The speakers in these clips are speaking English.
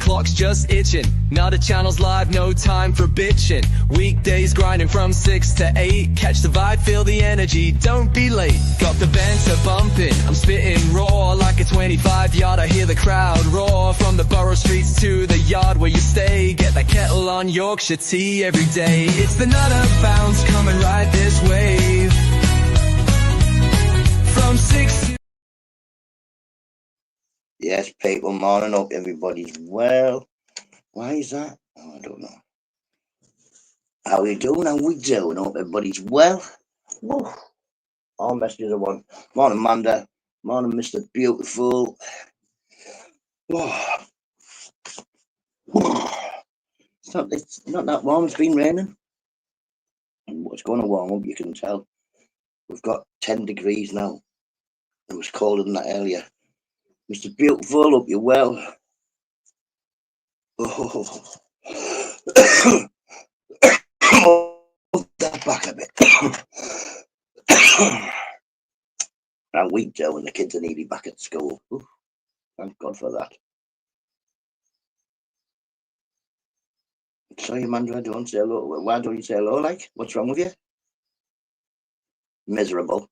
clock's just itching. Now the channel's live, no time for bitching. Weekdays grinding from 6 to 8. Catch the vibe, feel the energy, don't be late. Got the banter bumping, I'm spitting raw like a 25-yard. I hear the crowd roar from the borough streets to the yard where you stay. Get that kettle on Yorkshire tea every day. It's the Nutter Bounce coming right this way. From 6 to... Yes, people, morning. Hope everybody's well. Why is that? Oh, I don't know. How are you doing? How we doing? Hope everybody's well. Woo. All messages I want. Morning, Amanda. Morning, Mr. Beautiful. It's not that warm. It's been raining. It's going to warm up, you can tell. We've got 10 degrees now. It was colder than that earlier. Mr. Beautiful, hope you're well. Oh. Move that back a bit. How we doing? The kids are nearly back at school. Ooh, thank God for that. Sorry, Amanda, I don't say hello. Why don't you say hello? Like, what's wrong with you? Miserable.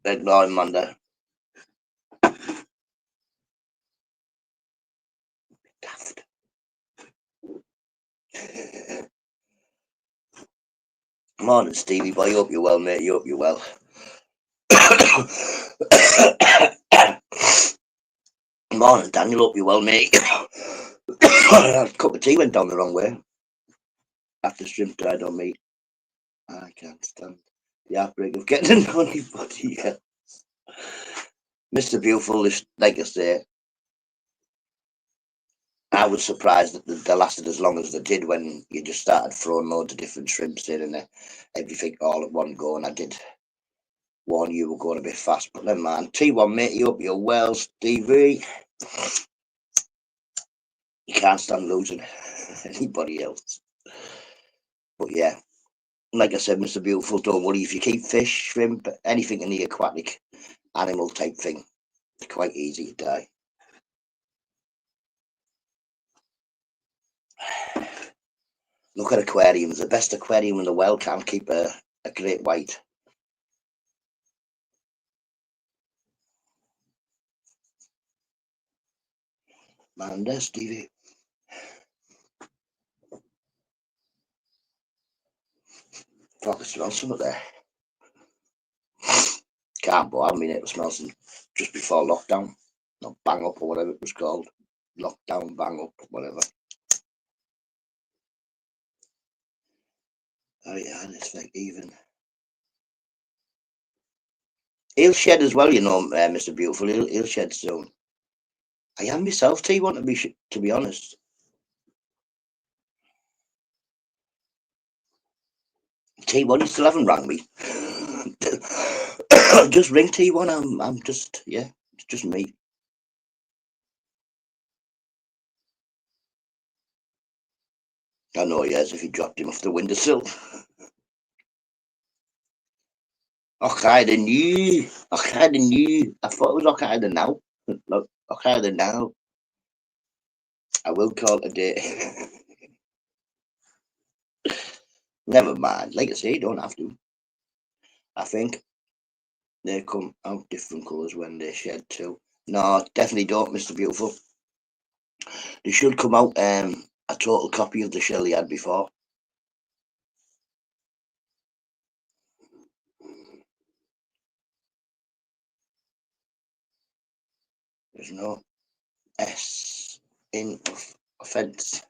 Ignore Amanda. Daft. Morning, Stevie boy. Hope you're well, mate. You hope you're well. Morning, Daniel. Hope you're well, mate. That cup of tea went down the wrong way. After shrimp died on me. I can't stand the outbreak of getting to know anybody else. Mr. Beautiful, like I say, I was surprised that they lasted as long as they did when you just started throwing loads of different shrimps in and everything all at one go. And I did warn you were going a bit fast, but never mind. T1, mate, you hope you're well, Stevie. You can't stand losing anybody else. But yeah, like I said, Mr. Beautiful, don't worry. If you keep fish, shrimp, anything in the aquatic animal type thing, it's quite easy to die. Look at aquariums. The best aquarium in the world can't keep a great white. Man, there's Stevie. Fuck, I smell something there. Can't but I mean it smells just before lockdown. Not bang up or whatever it was called. Lockdown, bang up, whatever. Oh yeah, and it's like even. He'll shed as well, you know, Mr. Beautiful. He'll shed soon. I am myself, T1, to be honest. T1, you still haven't rang me. Just ring T1. I'm just, yeah, it's just me. I know, yes, if he dropped him off the windowsill. Okay, knew. I thought it was okay now. Look, okay now. I will call it a day. Never mind. Like I say, you don't have to. I think they come out different colours when they shed too. No, definitely don't, Mr. Beautiful. They should come out a total copy of the shell he had before. There's no S in offence.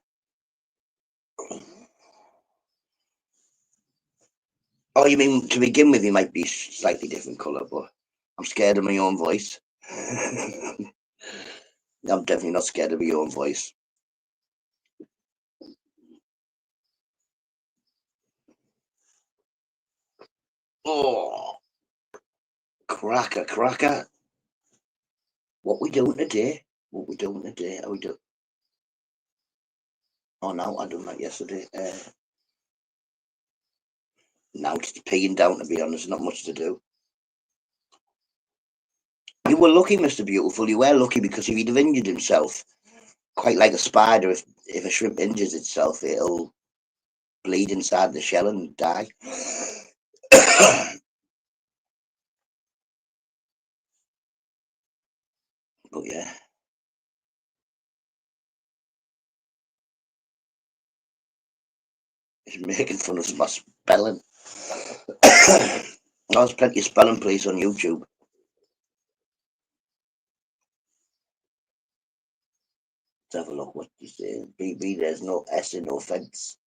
Oh, you mean to begin with, he might be slightly different colour, but I'm scared of my own voice. I'm definitely not scared of my own voice. Oh, cracker. What we doing today? How we do? Oh no, I done that yesterday. Now it's peeing down, to be honest, not much to do. You were lucky, Mr. Beautiful. You were lucky, because if he'd have injured himself, quite like a spider, if a shrimp injures itself, it'll bleed inside the shell and die. But yeah. He's making fun of my spelling. There's plenty of spelling police on YouTube. Let's have a look what you say. BB, there's no S in offence.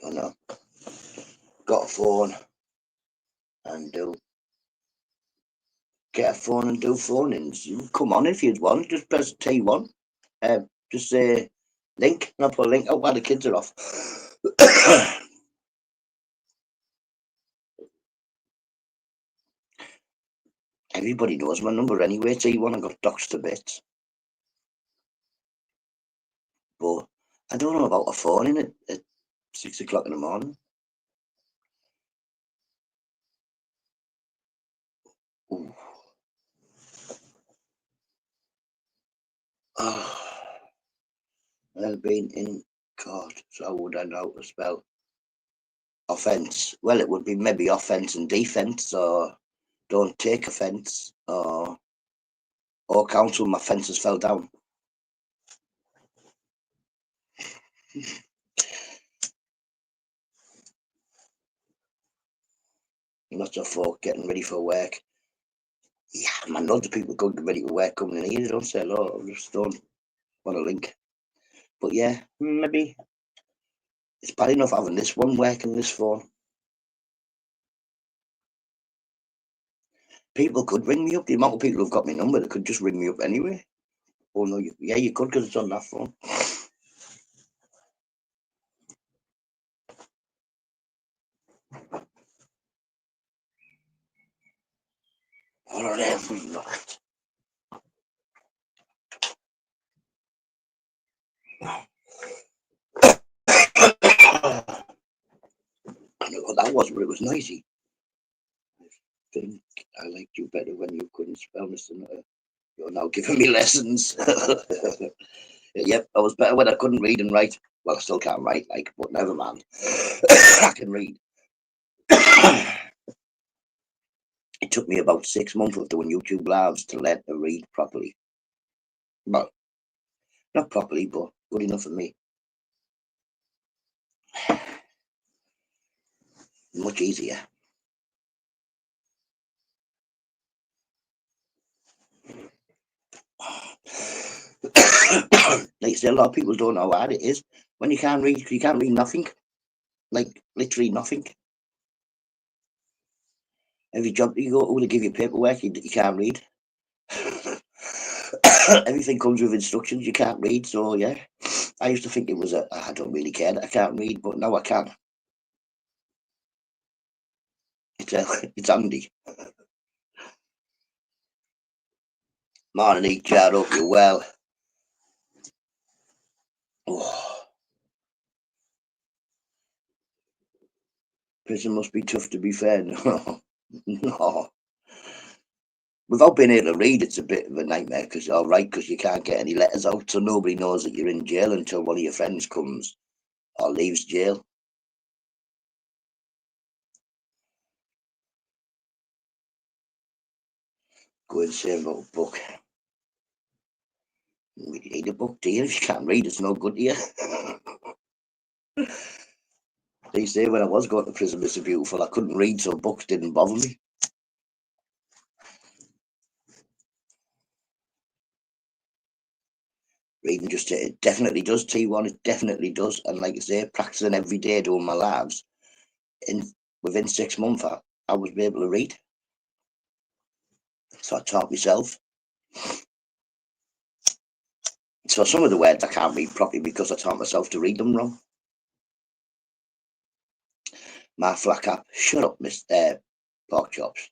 Oh no. Got a phone and do. Get a phone and do phone ins. Come on if you'd want. Just press T1. Just say link, and I'll put a link out while the kids are off. Everybody knows my number anyway. T1, I got doxed a bit. But I don't know about a phone in it at 6 o'clock in the morning. Ooh. Oh. Well, been in court, so I would I know how to spell offence? Well, it would be maybe offence and defence, or don't take offence, or counsel my fences fell down. Lots of folk getting ready for work. Yeah, man, loads of people getting ready for work coming in here. They don't say hello, I just don't want a link. But yeah, maybe it's bad enough having this one working, this phone. People could ring me up. The amount of people who've got my number, they could just ring me up anyway. Oh no, yeah, you could, because it's on that phone. All of them, right. I know what that was, but it was noisy. I think I liked you better when you couldn't spell, Mr. Nutter. You're now giving me lessons. Yep, I was better when I couldn't read and write. Well, I still can't write, like, but never mind. I can read. It took me about 6 months of doing YouTube lives to learn to read properly. Well, not properly, but good enough for me. Much easier. Like I say, a lot of people don't know how hard it is when you can't read. You can't read nothing, like literally nothing. Every job you go to, they give you paperwork you can't read. Everything comes with instructions you can't read. So yeah, I used to think it was I don't really care that I can't read, but now I can. It's handy. Morning, Chad. Hope you're well. Oh. Prison must be tough, to be fair. No, no. Without being able to read, it's a bit of a nightmare, because you can't get any letters out, so nobody knows that you're in jail until one of your friends comes or leaves jail. Go and say about a book. You need a book, do you? If you can't read, it's no good to you. They say when I was going to prison, Mr. Beautiful, I couldn't read, so books didn't bother me. Reading it definitely does, T1, it definitely does. And like I say, practicing every day doing my lives, within 6 months, I was able to read. So I taught myself. So some of the words I can't read properly because I taught myself to read them wrong. My flat cap, shut up, Mr. Pork Chops.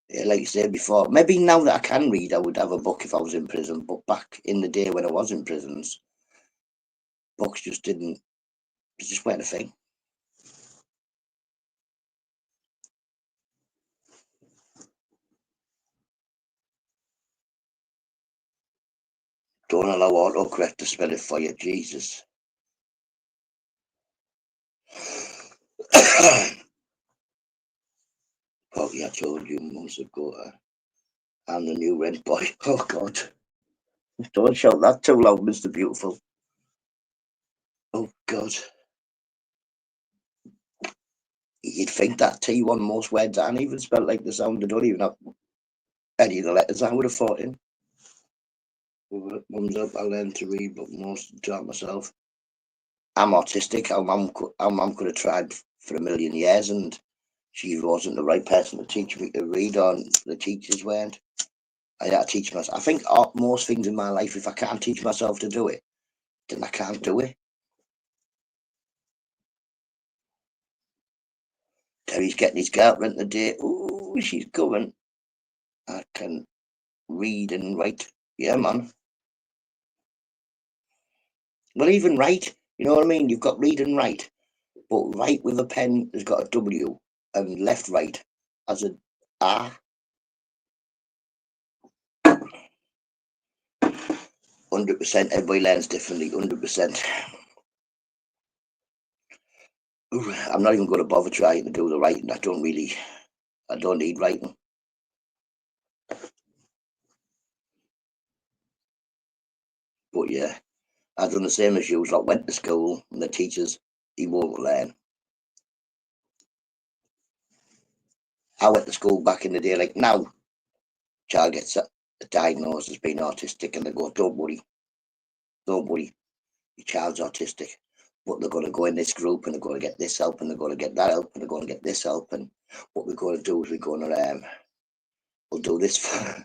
Yeah, like you said before, maybe now that I can read, I would have a book if I was in prison. But back in the day when I was in prisons, books just weren't a thing. Don't allow autocorrect to spell it for you, Jesus. Probably I told you months ago. I'm the new rent boy. Oh God. Don't shout that too loud, Mr. Beautiful. Oh God. You'd think that T1 most words aren't even spelled like the sound. They don't even have any of the letters. I would have thought in. Mum's up, I learned to read, but most of the time myself. I'm autistic. Our mum could have tried for a million years, and she wasn't the right person to teach me to read, or the teachers weren't. I had to teach myself. I think most things in my life, if I can't teach myself to do it, then I can't do it. Terry's getting his girlfriend today. Ooh, she's coming. I can read and write. Yeah, man. Well, even write, you know what I mean? You've got read and write, but write with a pen has got a W, and left right has a R. 100%. Everybody learns differently. 100%. I'm not even going to bother trying to do the writing. I don't need writing. But yeah, I've done the same as you. Like, went to school, and the teachers, he won't learn. I went to school back in the day, like now, child gets diagnosed as being autistic, and they go, don't worry, your child's autistic. But they're going to go in this group, and they're going to get this help, and they're going to get that help, and they're going to get this help. And what we're going to do is we'll do this.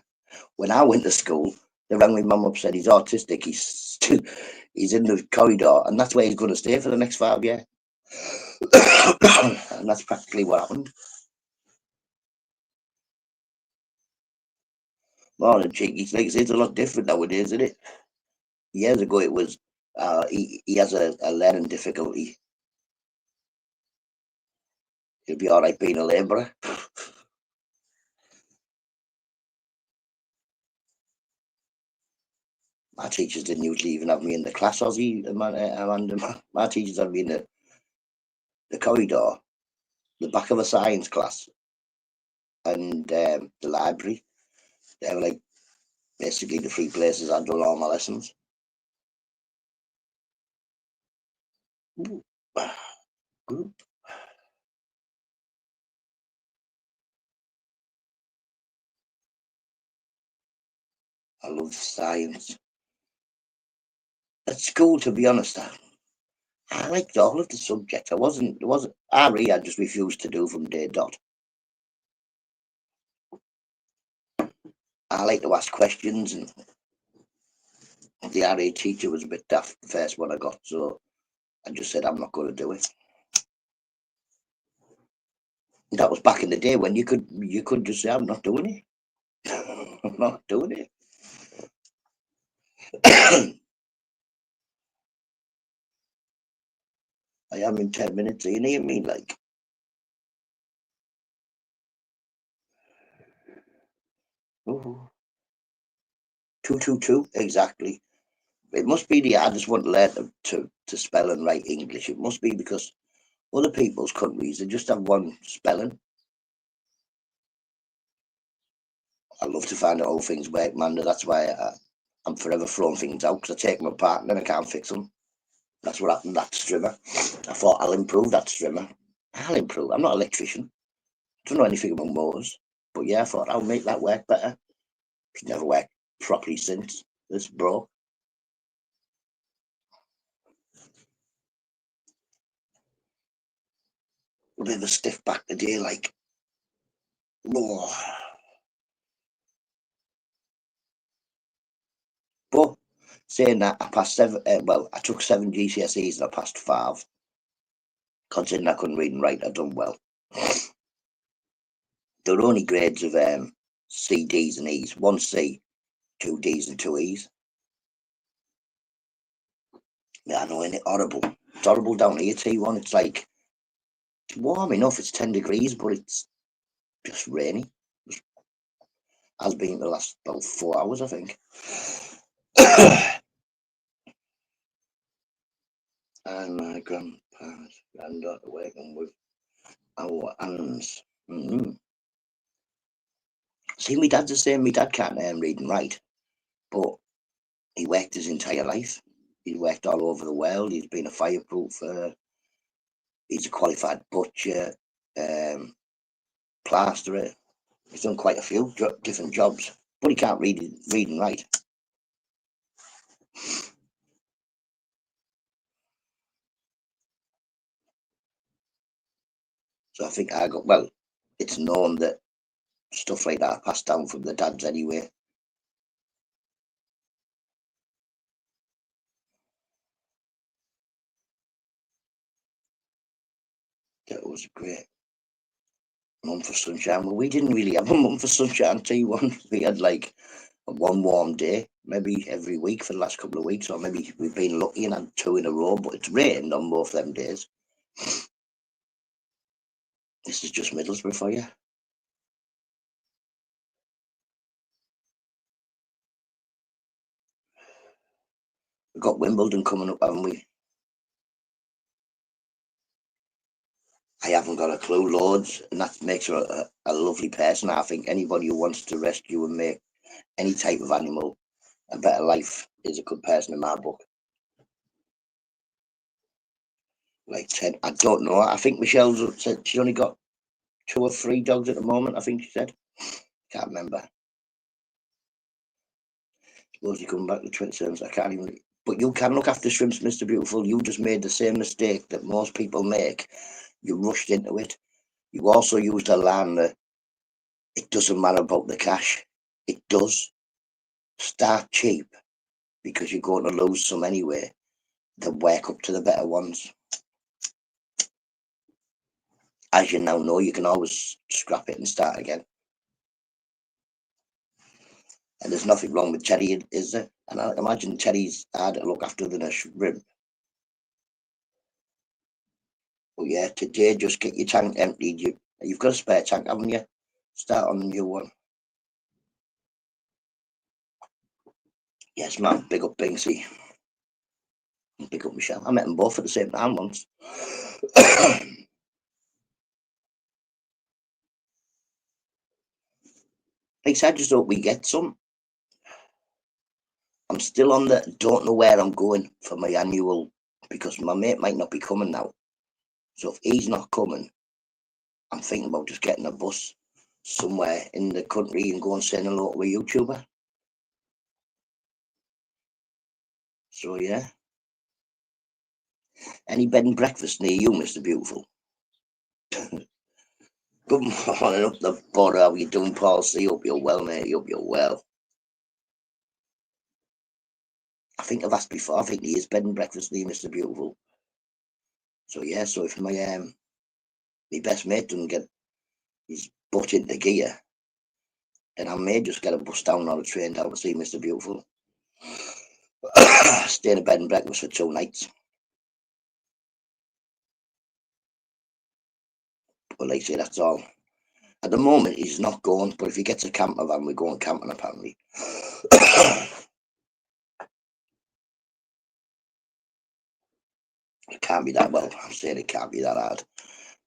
When I went to school, they rang my mum up, said he's autistic. He's in the corridor, and that's where he's going to stay for the next 5 years. And that's practically what happened. Morning, cheeky snakes. It's a lot different nowadays, isn't it? Years ago, it was he has a learning difficulty. He'll be all right being a labourer. My teachers didn't usually even have me in the class, Ozzy, Amanda. My teachers had me in the corridor, the back of a science class, and the library. They were like basically the three places I'd done all my lessons. Group. I love science. At school, to be honest, I liked all of the subjects. There wasn't RE. I just refused to do from day dot. I like to ask questions, and the RE teacher was a bit daft the first one I got, so I just said I'm not going to do it. That was back in the day when you could just say I'm not doing it. I'm not doing it. I am in 10 minutes. You hear me? Like, 222 exactly. It must be I just want to learn to spell and write English. It must be because other people's countries, they just have one spelling. I love to find out how things work, man. That's why I'm forever throwing things out, because I take them apart and then I can't fix them. That's what happened to that strimmer. I thought I'll improve that strimmer. I'll improve. I'm not an electrician. I don't know anything about motors. But yeah, I thought I'll make that work better. It's never worked properly since. It's broke. A bit of a stiff back today, like. Oh. But saying that, I passed 7. I took 7 GCSEs and I passed 5. Considering I couldn't read and write, I'd done well. There were only grades of C, D's, and E's. 1 C, 2 D's, and 2 E's. Yeah, I know, isn't it horrible? It's horrible down here, T1. It's like, it's warm enough. It's 10 degrees, but it's just rainy. Has been the last about 4 hours, I think. And my grandpa's granddaughter working with our hands. See, my dad's the same. My dad can't read and write, but he worked his entire life. He worked all over the world. He's been a fireproof. He's a qualified butcher, plasterer. He's done quite a few different jobs, but he can't read and write. So I think it's known that stuff like that passed down from the dads anyway. That was a great month for sunshine. Well, we didn't really have a month for sunshine, T1. We had like one warm day, maybe every week for the last couple of weeks, or maybe we've been lucky and had 2 in a row, but it's rained on both them days. This is just Middlesbrough for you. We've got Wimbledon coming up, haven't we? I haven't got a clue, loads, and that makes her a lovely person. I think anybody who wants to rescue and make any type of animal a better life is a good person in my book. Like 10, I don't know. I think Michelle said she's only got 2 or 3 dogs at the moment. I think she said. Can't remember. Suppose you come back to 27. I can't even. But you can look after shrimps, Mr. Beautiful. You just made the same mistake that most people make. You rushed into it. You also used a line that it doesn't matter about the cash. It does. Start cheap because you're going to lose some anyway. Then work up to the better ones. As you now know, you can always scrap it and start again. And there's nothing wrong with Cherry, is there? And I imagine Cherry's harder to look after than a shrimp. But yeah, today just get your tank emptied. You've got a spare tank, haven't you? Start on the new one. Yes, man. Big up Binksy. Big up Michelle. I met them both at the same time once. Like I said, I just hope we get some. I'm still on the don't know where I'm going for my annual because my mate might not be coming now. So if he's not coming, I'm thinking about just getting a bus somewhere in the country and go and say hello to a YouTuber. So yeah. Any bed and breakfast near you, Mr. Beautiful? Good morning up the border. How you doing, Paul? See, hope you're well, mate. Hope you're well. I think I've asked before. I think he is bed and breakfast near Mr. Beautiful. So yeah. So if my best mate doesn't get his butt into gear, then I may just get a bus down or a train down to see Mr. Beautiful. Stay in a bed and breakfast for 2 nights. But like I say, that's all. At the moment, he's not going, but if he gets a camper van, we're going camping apparently. It can't be that well. I'm saying it can't be that hard.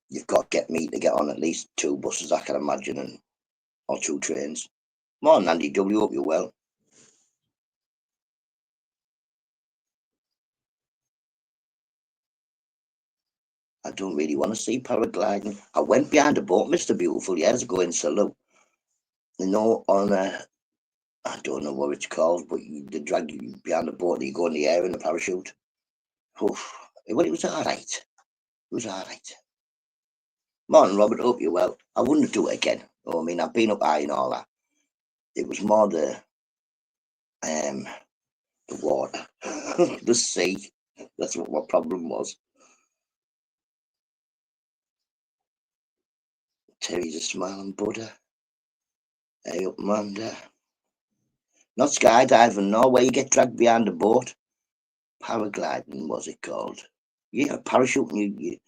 You've got to get me to get on at least 2 buses, I can imagine, or 2 trains. Morning, Andy W. Hope you're well. I don't really want to see paragliding. I went behind a boat, Mr. Beautiful, years ago in Salou. You know, on I don't know what it's called, but they drag you behind the boat and you go in the air in a parachute. Oof. Well, it was all right. It was all right. Morning, Robert. Hope you're well. I wouldn't do it again. I mean, I've been up high and all that. It was more the water, the sea. That's what my problem was. Terry's a smiling Buddha. Hey up, Amanda. Not skydiving, no, where you get dragged behind a boat. Paragliding, what's it called? Yeah, parachuting,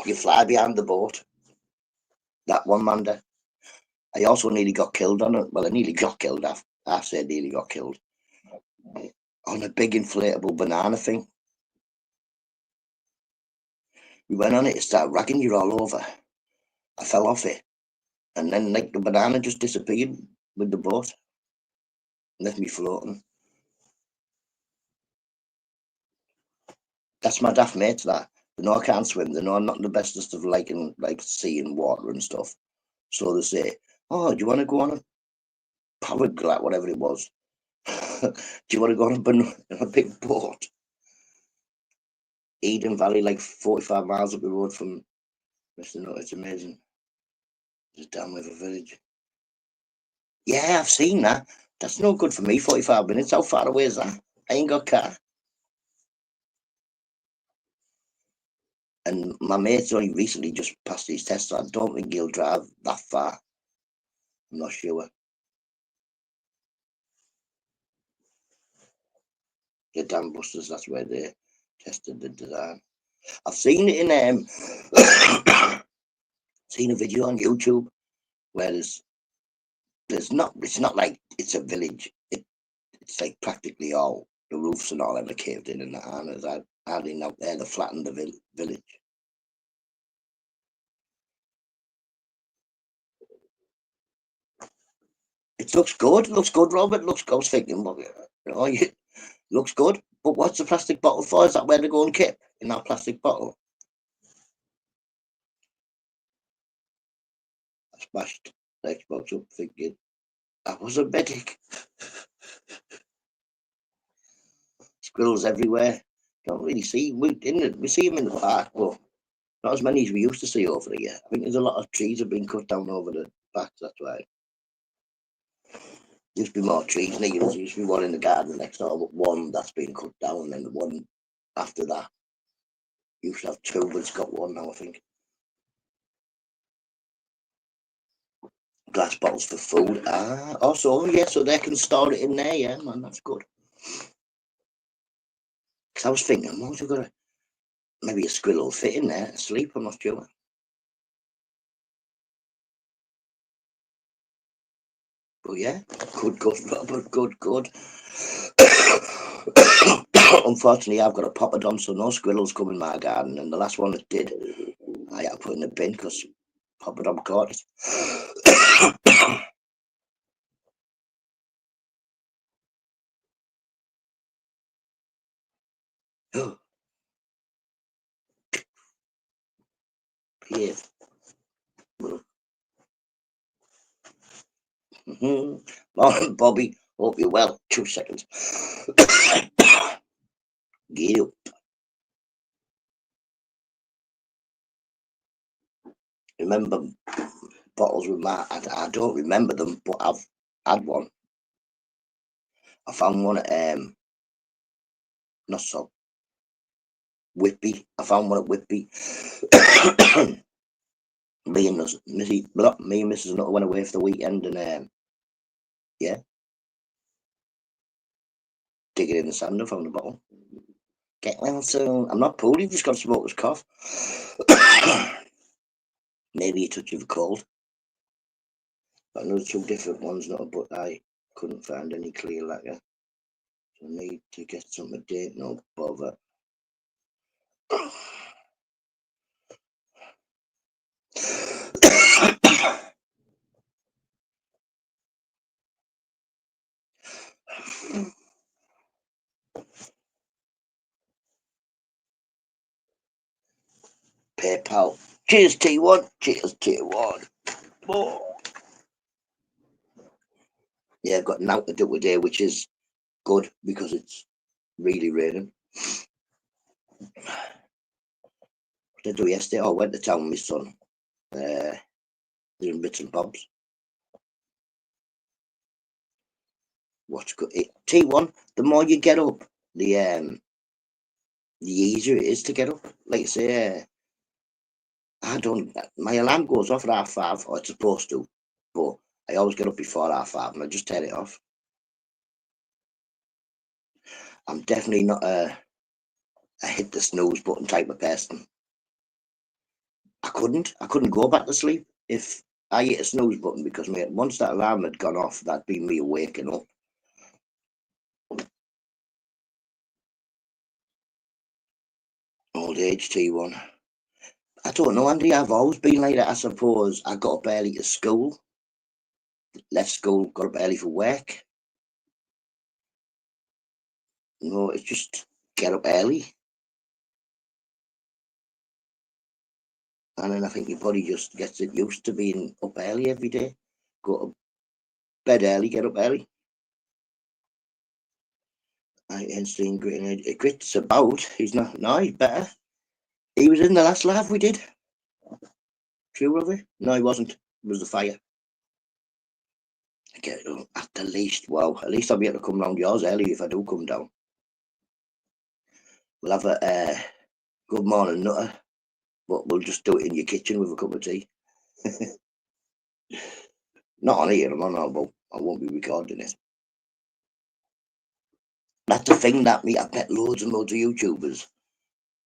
you fly behind the boat. That one, Manda. I also nearly got killed on it. Well, I nearly got killed. I said nearly got killed. on a big inflatable banana thing. We went on it, it started ragging you all over. I fell off it, and then like the banana just disappeared with the boat, left me floating. That's my daft mates. That they know I can't swim. They know I'm not the bestest of like sea and water and stuff. So they say, "Oh, do you want to go on a powered glat, whatever it was? Do you want to go on a big boat?" Eden Valley, like 45 miles up the road from Mr. No, it's amazing. It's a damn river village. Yeah, I've seen that. That's no good for me. 45 minutes. How far away is that? I ain't got a car. And my mate's only recently just passed his test, so I don't think he'll drive that far. I'm not sure. The Dam Busters, that's where they tested the design. I've seen it in seen a video on YouTube where it's not like it's a village. It's like practically all the roofs and all ever caved in, and there's hardly out there to flatten the village. It looks good. Looks good, Robert. Looks good. I was thinking, looks good. But what's the plastic bottle for? Is that where they go and keep in that plastic bottle? I smashed the Xbox up thinking I was a medic. Squirrels everywhere. Don't really see. We see them in the park, but not as many as we used to see over here. I think there's a lot of trees have been cut down over the back. That's why. Used to be more trees. There used to be one in the garden next door, but one that's been cut down, and the one after that used to have two, but it's got one now, I think. Glass bottles for food. Also, yeah, so they can store it in there. Yeah, man, that's good. Because I was thinking, what have got maybe a squirrel will fit in there, asleep. I'm not sure. But yeah, good, Robert, good. Unfortunately, I've got a poppadom, so no squirrels come in my garden. And the last one that did, I had to put in the bin because poppadom caught it. Yeah. Morning, Bobby. Hope you're well. 2 seconds. Get up. Remember bottles with I don't remember them, but I've had one. I found one at not so Whitby. I found one at Whitby. me and Mrs. Nutter went away for the weekend, and yeah, digging in the sand and found a bottle. Get well soon. I'm not poorly, just got a smoker's cough. Maybe a touch of a cold. But another 2 different ones, not, but I couldn't find any clear lacquer. So I need to get some date, no bother. PayPal. Cheers, T1. Cheers, T1. Oh. Yeah, I've got nothing to do with today, which is good because it's really raining. What did I do yesterday? I went to town with my son. Doing bits and bobs. What's good? T1. The more you get up, the easier it is to get up. Like I say, my alarm goes off at 5:30, or it's supposed to, but I always get up before 5:30 and I just turn it off. I'm definitely not a hit the snooze button type of person. I couldn't go back to sleep if I hit a snooze button, because once that alarm had gone off, that'd be me waking up. old age T1. I don't know, Andy. I've always been like that, I suppose. I got up early to school, left school, got up early for work. You know, it's just get up early. And then I think your body just gets it used to being up early every day. Go to bed early, get up early. I ain't seen Grit's about. He's not. No, he's better. He was in the last live we did. True, Robbie? No, he wasn't. It was the fire. Okay, at the least, wow. At least I'll be able to come round yours early if I do come down. We'll have a good morning nutter, but we'll just do it in your kitchen with a cup of tea. Not on here, but I won't be recording it. That's the thing that me, I've met loads and loads of YouTubers,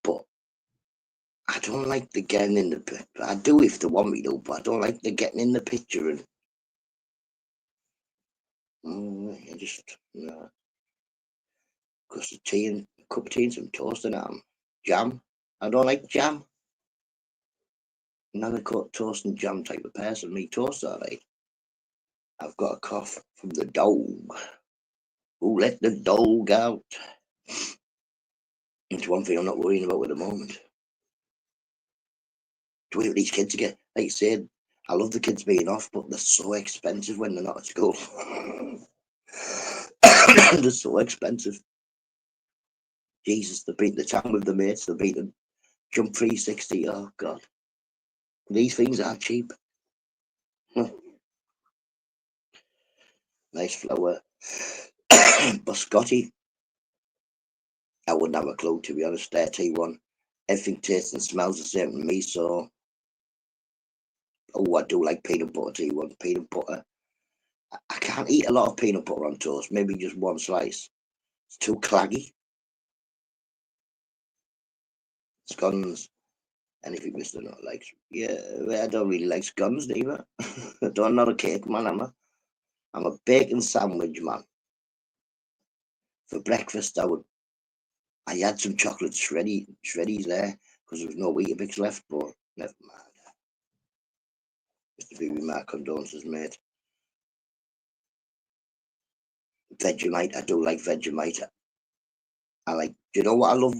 but I don't like the getting in the picture. I do if they want me to, but I don't like the getting in the picture and I just because the tea and a cup of tea and some toast and jam. I don't like jam. Not a cut toast and jam type of person. Me toast, all right. I've got a cough from the dog. Who let the dog out? It's one thing I'm not worrying about at the moment. To wait for these kids to get, like you said, I love the kids being off, but they're so expensive when they're not at school. They're so expensive. Jesus, they've been to town with the mates, they've been to jump 360. Oh, God. These things aren't cheap. Nice flower. Biscotti. I wouldn't have a clue, to be honest. T1. Everything tastes and smells the same to me, so. Oh, I do like peanut butter T1. Peanut butter. I can't eat a lot of peanut butter on toast, maybe just one slice. It's too claggy. Scones. Anything Mr. Not likes. Yeah, I don't really like scones neither. I'm not a cake man, I'm a bacon sandwich man. For breakfast, I had some chocolate shreddies there because there was no Weetabix left, but never mind. Mr. Phoebe, my condolences, mate. Vegemite, I do like Vegemite. I like, do you know what I love?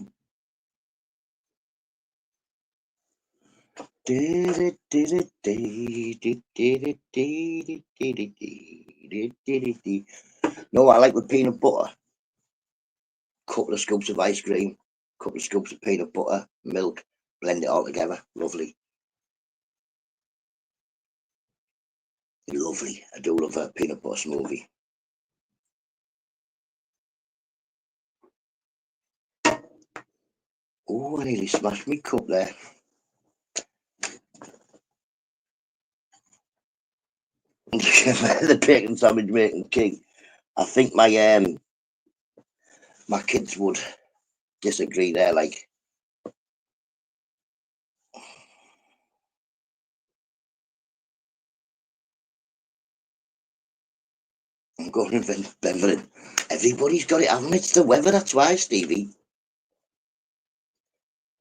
No, I like with peanut butter. Couple of scoops of ice cream, couple of scoops of peanut butter, milk, blend it all together. Lovely. Lovely. I do love a peanut butter smoothie. Oh, I nearly smashed my cup there. The bacon sandwich making king. I think my kids would disagree there. Like, I'm going to Beverly. Everybody's got it, haven't it? It's the weather. That's why, Stevie.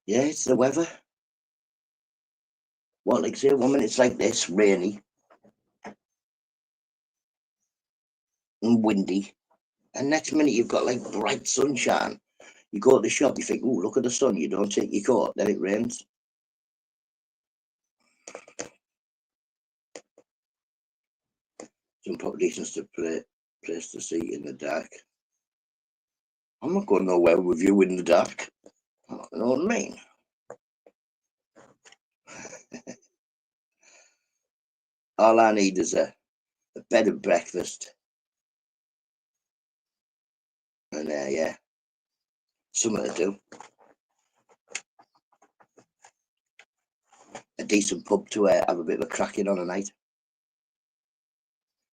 Yeah, it's the weather. Well, like say, 1 minute it's like this, rainy and windy, and next minute you've got like bright sunshine. You go to the shop, you think, oh, look at the sun. You don't take your coat, then it rains. Some probably decent to place to see in the dark. I'm not going nowhere with you in the dark. You know what I mean? All I need is a bed and breakfast. And yeah, something to do. A decent pub to have a bit of a cracking on a night.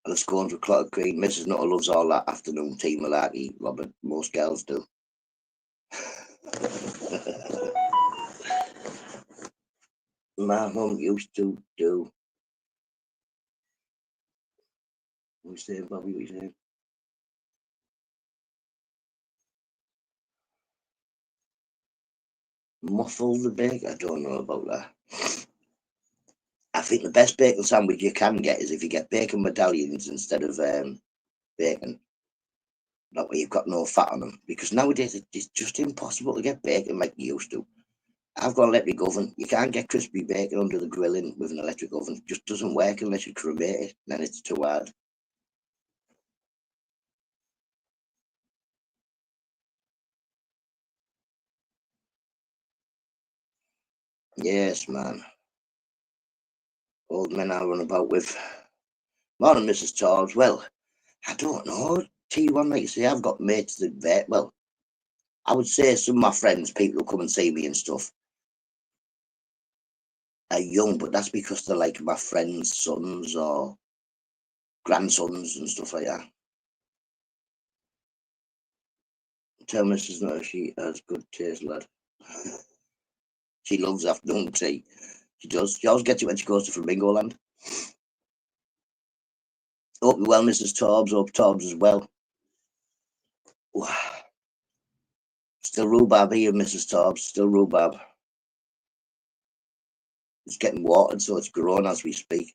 And the scones with clotted cream. Mrs. Nutter loves all that afternoon tea malarkey, Robert. Most girls do. My mum used to do. What are you saying, Bobby? What are you saying? Muffle the bacon? I don't know about that. I think the best bacon sandwich you can get is if you get bacon medallions instead of bacon. That way you've got no fat on them. Because nowadays it's just impossible to get bacon like you used to. I've got an electric oven. You can't get crispy bacon under the grilling with an electric oven. It just doesn't work unless you cremate it. Then it's too hard. Yes, man. Old men I run about with. Morning, Mrs. Torbs. Well, I don't know. T1, like you say, I've got mates that vet. Well, I would say some of my friends, people who come and see me and stuff, are young, but that's because they're like my friends' sons or grandsons and stuff like that. Tell Mrs. No, she has good taste, lad. She loves afternoon tea. She does. She always gets it when she goes to Flamingo Land. Hope you're well, Mrs. Torbs. Hope Torbs as well. Still rhubarb here, Mrs. Torbs. Still rhubarb. It's getting watered, so it's growing as we speak.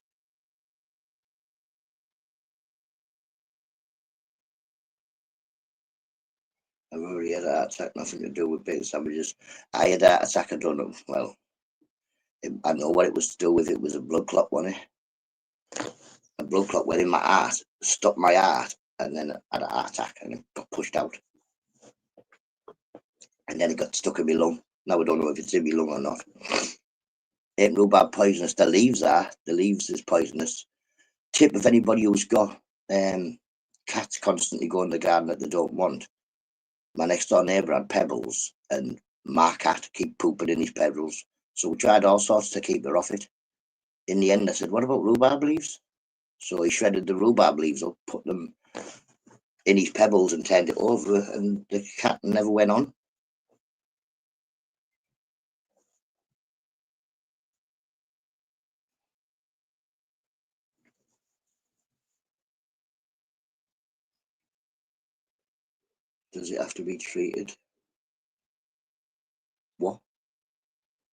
I've already had a heart attack, nothing to do with bacon sandwiches. I had a heart attack, I don't know. Well, I know what it was to do with. It was a blood clot, wasn't it? A blood clot went in my heart, stopped my heart, and then I had a heart attack and it got pushed out. And then it got stuck in my lung. Now I don't know if it's in my lung or not. Ain't rhubarb poisonous. The leaves are. The leaves is poisonous. Tip of anybody who's got cats constantly go in the garden that they don't want. My next door neighbour had pebbles, and my cat keep pooping in his pebbles. So we tried all sorts to keep her off it. In the end, I said, "What about rhubarb leaves?" So he shredded the rhubarb leaves up, put them in his pebbles, and turned it over, and the cat never went on. Does it have to be treated? What?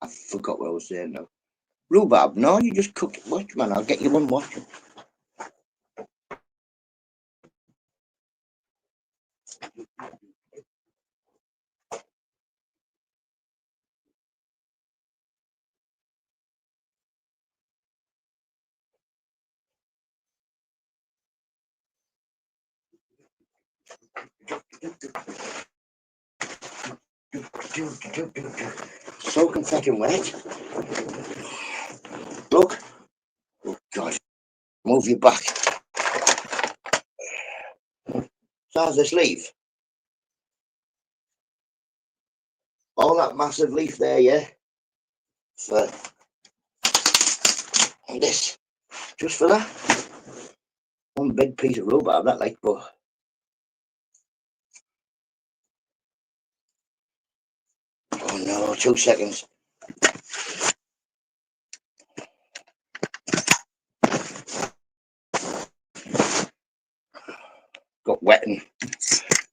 I forgot what I was saying now. Rhubarb? No, you just cook it. Watch, man. I'll get you one. Watch. Soaking fucking wet. Look. Oh, God. Move your back. How's this leaf? All that massive leaf there, yeah? For this. Just for that. One big piece of rhubarb, that like, but. Oh no, 2 seconds. Got wetting.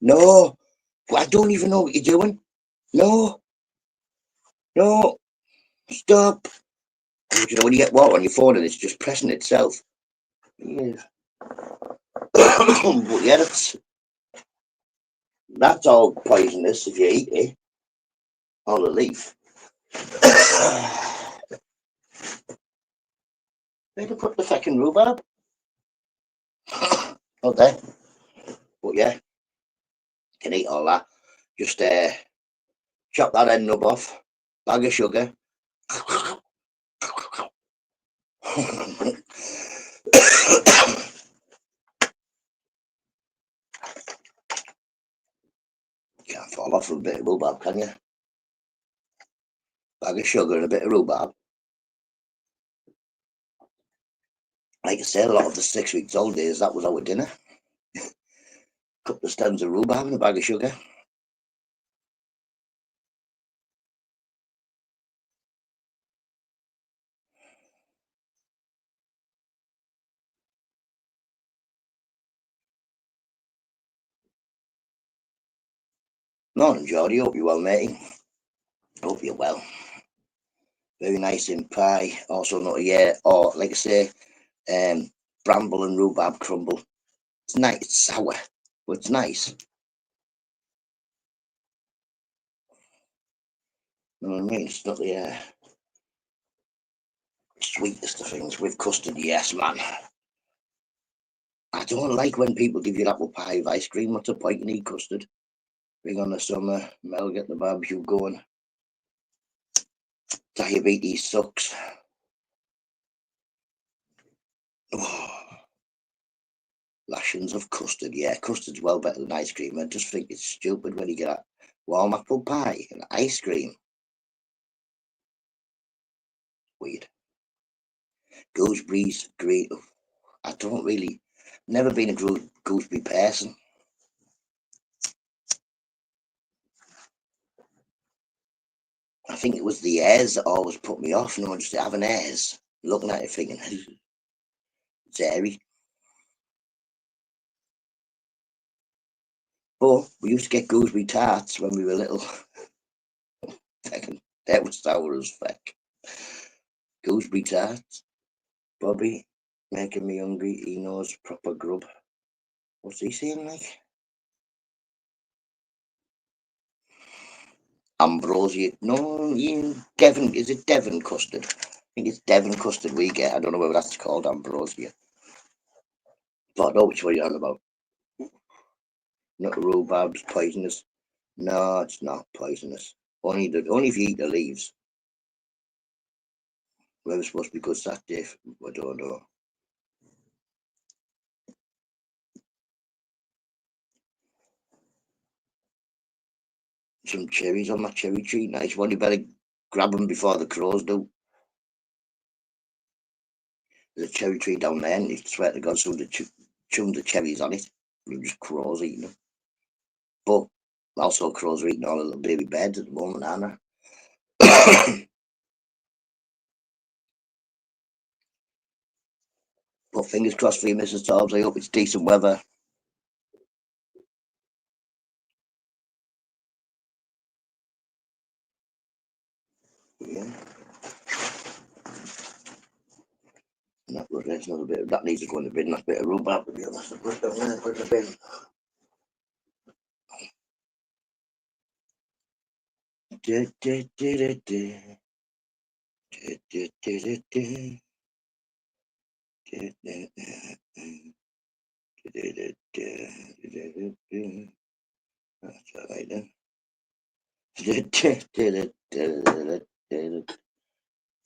No. I don't even know what you're doing. No. No. Stop. You know, when you get water on your phone and it's just pressing itself. Yeah. But yeah, that's all poisonous if you eat it. All the leaf. Where to put the fucking rhubarb? Not there. But yeah, can eat all that. Just chop that end nub off. Bag of sugar. Can't fall off from a bit of rhubarb, can you? Bag of sugar and a bit of rhubarb. Like I said, a lot of the 6 weeks old days, that was our dinner. Couple of stems of rhubarb and a bag of sugar. Morning, Geordie. Hope you're well, matey. Hope you're well. Very nice in pie. Also not yeah, or like I say, bramble and rhubarb crumble. It's nice. It's sour, but it's nice. You know what I mean? It's not the sweetest of things. With custard, yes, man. I don't like when people give you apple pie with ice cream. What's the point? You need custard. Bring on the summer. Mel, get the barbecue going. Diabetes sucks. Oh, lashings of custard. Yeah, custard's well better than ice cream. I just think it's stupid when you get a warm apple pie and ice cream. Weird. Gooseberries, great. I don't really, never been a gooseberry person. I think it was the airs that always put me off. No, just having airs, looking at it thinking, it's airy. But we used to get gooseberry tarts when we were little. That was sour as fuck. Gooseberry tarts. Bobby, making me hungry. He knows proper grub. What's he saying like? Ambrosia. No, Devon. Is it Devon custard? I think it's Devon custard we get. I don't know whether that's called ambrosia. But I know which one you're on about. Not rhubarb's poisonous. No, it's not poisonous. Only if you eat the leaves. Whether it's supposed to be good that day, I don't know. Some cherries on my cherry tree. Nice one. You better grab them before the crows do. There's a cherry tree down there, and you swear to God, some chewing the cherries on it. You just crows eating them. But also crows are eating all the little baby birds at the moment, aren't they? But fingers crossed for you, Mrs. Tobbs. I hope it's decent weather. Yeah. There's another bit. That needs to go in the bin. That's a bit of rhubarb, to be honest. I put it down there, put it in the bin. That's all right then.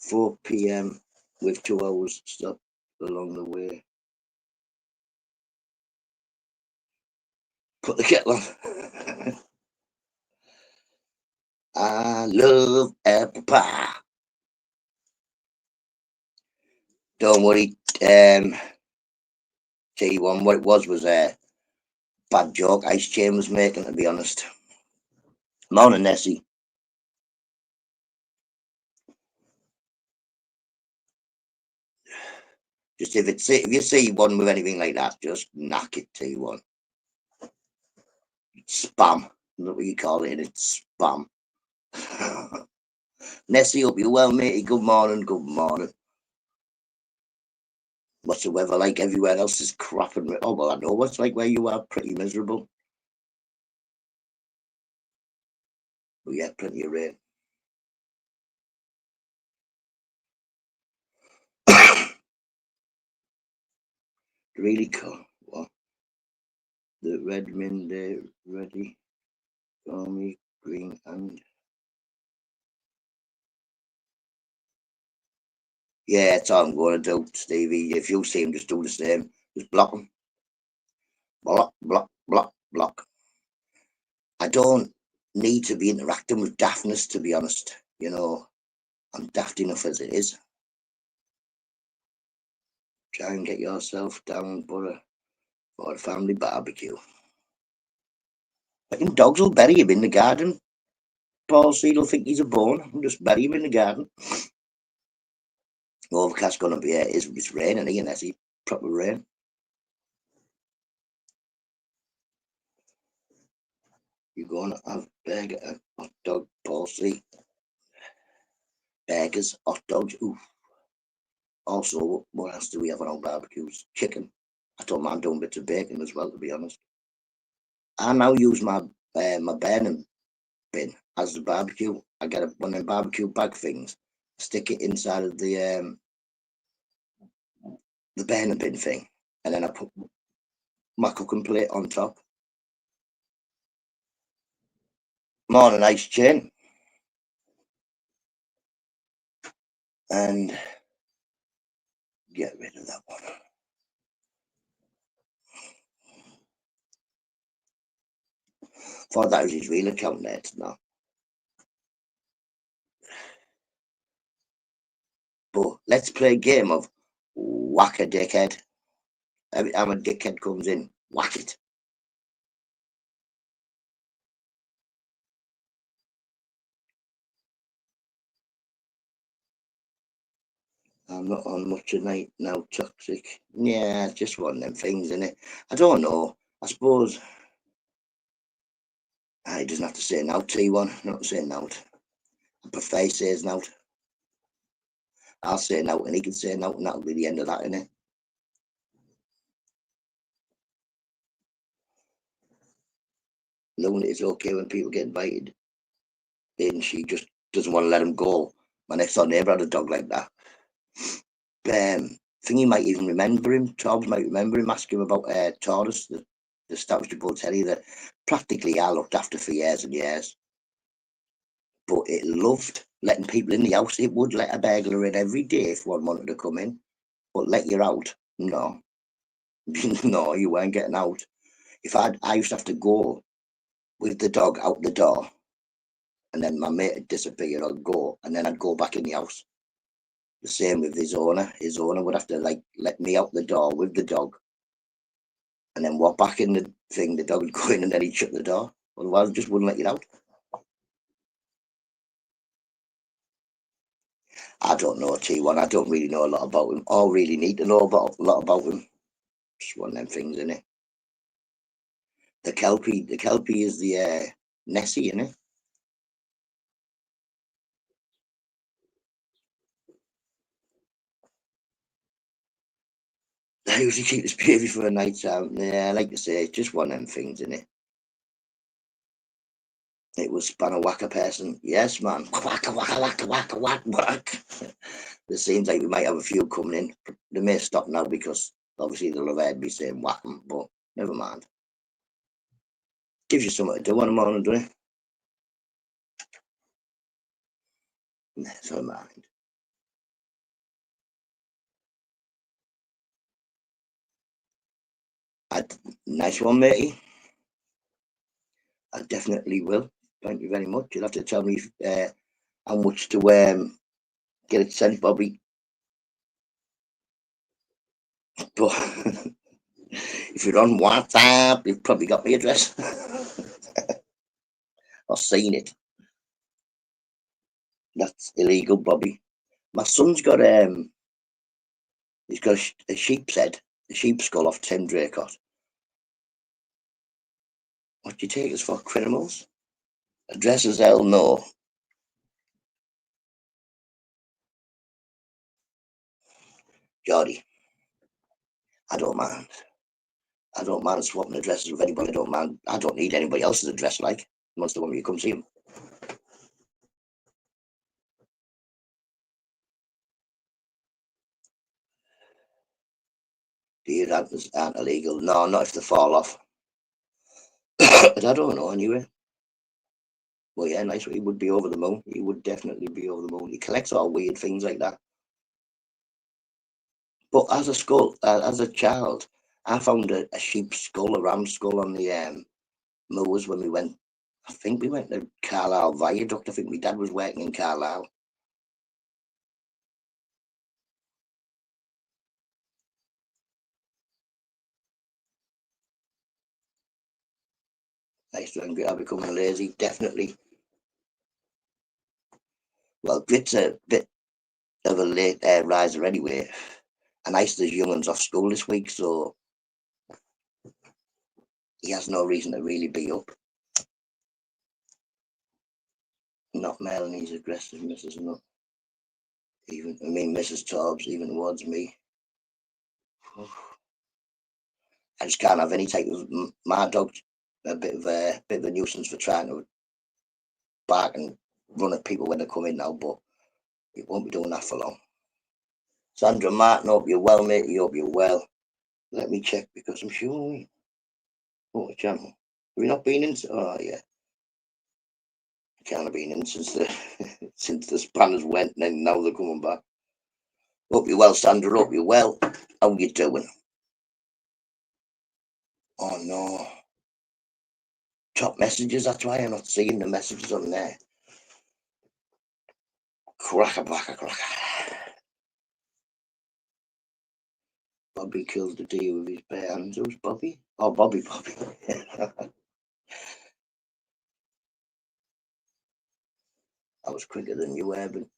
4 p.m. with 2 hours stop along the way. Put the kettle on. I love apple pie. Don't worry, T1. What it was a bad joke Ice Chain was making, to be honest. Morning, Nessie. Just if you see one with anything like that, just knock it, T1. Spam. Not what you call it, it's spam. Nessie, hope you're well, matey. Good morning, good morning. What's the weather like everywhere else is crap and oh well, I know what's like where you are, pretty miserable. We get plenty of rain. Really cool. What? The Redmond ready for me, green and yeah, that's all I'm going to do, Stevie. If you see him, just do the same. Just block him. Block, block, block, block. I don't need to be interacting with daftness, to be honest. You know, I'm daft enough as it is. Try and get yourself down for a family barbecue. I think dogs will bury him in the garden. Paul Seed will think he's a bone. I'll just bury him in the garden. Overcast going to be it's raining again. That's proper rain. You're going to have burger and hot dog, Paul Seed. burgers, hot dogs. Ooh. Also, what else do we have on our barbecues? Chicken. I don't mind doing bits of bacon as well, to be honest. I now use my burning bin as the barbecue. I get one of them barbecue bag things, stick it inside of the burning bin thing, and then I put my cooking plate on top. More than a nice chain. And get rid of that one. For that was his real account there now. But let's play a game of whack a dickhead. Every time a dickhead comes in, whack it. I'm not on much tonight now, toxic. Yeah, it's just one of them things, innit? I don't know. I suppose he doesn't have to say now, T1, not saying out. I prefer he says now. I'll say now and he can say now, and that'll be the end of that, innit? Knowing it's okay when people get invited in, she just doesn't want to let him go. My next door neighbour had a dog like that. Thingy might even remember him. Torbs might remember him. Ask him about Taurus, the Staffordshire Bull Terrier that practically I looked after for years and years. But it loved letting people in the house. It would let a burglar in every day if one wanted to come in, but let you out, no. No, you weren't getting out. If I used to have to go with the dog out the door, and then my mate would disappear, I'd go, and then I'd go back in the house. The same with his owner. His owner would have to like let me out the door with the dog, and then walk back in the thing. The dog would go in, and then he'd shut the door. Otherwise, it just wouldn't let you out. I don't know T1. I don't really know a lot about him, or really need to know about a lot about him. Just one of them things, isn't it? The Kelpie is the Nessie, isn't it? I usually keep this baby for a night out. Yeah, like I say, it's just one of them things, isn't it? It was Spanner Whacker person. Yes, man. Whacker, whacker, whacker, whacker, whack, whack. It seems like we might have a few coming in. They may stop now because obviously they'll have heard me saying whack 'em, but never mind. Gives you something to do on the morning, doesn't it? Never mind. Nice one, matey. I definitely will. Thank you very much. You'll have to tell me how much to get it sent, Bobby. But if you're on WhatsApp, you've probably got my address. Or seen it. That's illegal, Bobby. My son's got he's got a sheep's head, a sheep skull off Tim Draycott. What do you take us for, criminals? Address as hell no. Geordie, I don't mind. I don't mind swapping addresses with anybody. I don't mind. I don't need anybody else's address. Like, once they want me to come see him. Deer antlers aren't illegal. No, not if they fall off. I don't know anyway. Well, yeah, nice. He would be over the moon. He would definitely be over the moon. He collects all weird things like that. But as as a child, I found a sheep's skull, a ram's skull on the moors when we went. I think we went to Carlisle Viaduct. I think my dad was working in Carlisle. I used to angry I'm becoming lazy, definitely. Well, Grit's a bit of a late riser anyway. And Ice's young one's off school this week, so he has no reason to really be up. Not Melanie's aggressiveness, isn't it? Even, I mean, Mrs. Tobbs, even towards me. I just can't have any type of, my dog's a bit of a nuisance for trying to bark and run at people when they come in now, but it won't be doing that for long. Sandra Martin, hope you're well, mate. You hope you're well. Let me check because I'm sure we. Oh, channel. Have we not been in? Oh, yeah. Can't have been in since the since the spanners went, and then now they're coming back. Hope you're well, Sandra. Hope you're well. How you doing? Oh no. Top messages. That's why I'm not seeing the messages on there. Cracker, cracker, cracker. Bobby kills the deer with his bare hands. Who's Bobby? Oh, Bobby. I was quicker than you, Urban.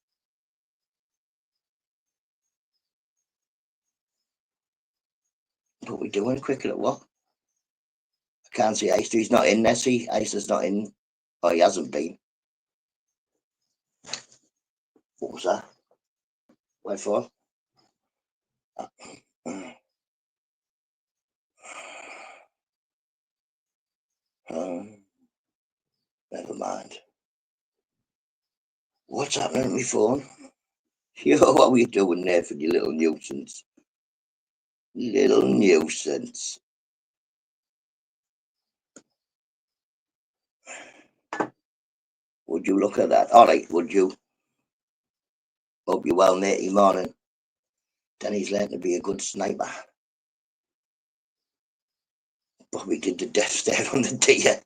What we doing? Quicker at what? I can't see Ice. He's not in there. See, Ice is not in. Oh, he hasn't been. What was that? Where for? Never mind. What's happening on my phone? Yo, what were you doing there for your little nuisance? Little nuisance. Would you look at that? All right, would you? Hope you're well, matey. Morning. Danny's learned to be a good sniper. Bobby did the death stare on the deer.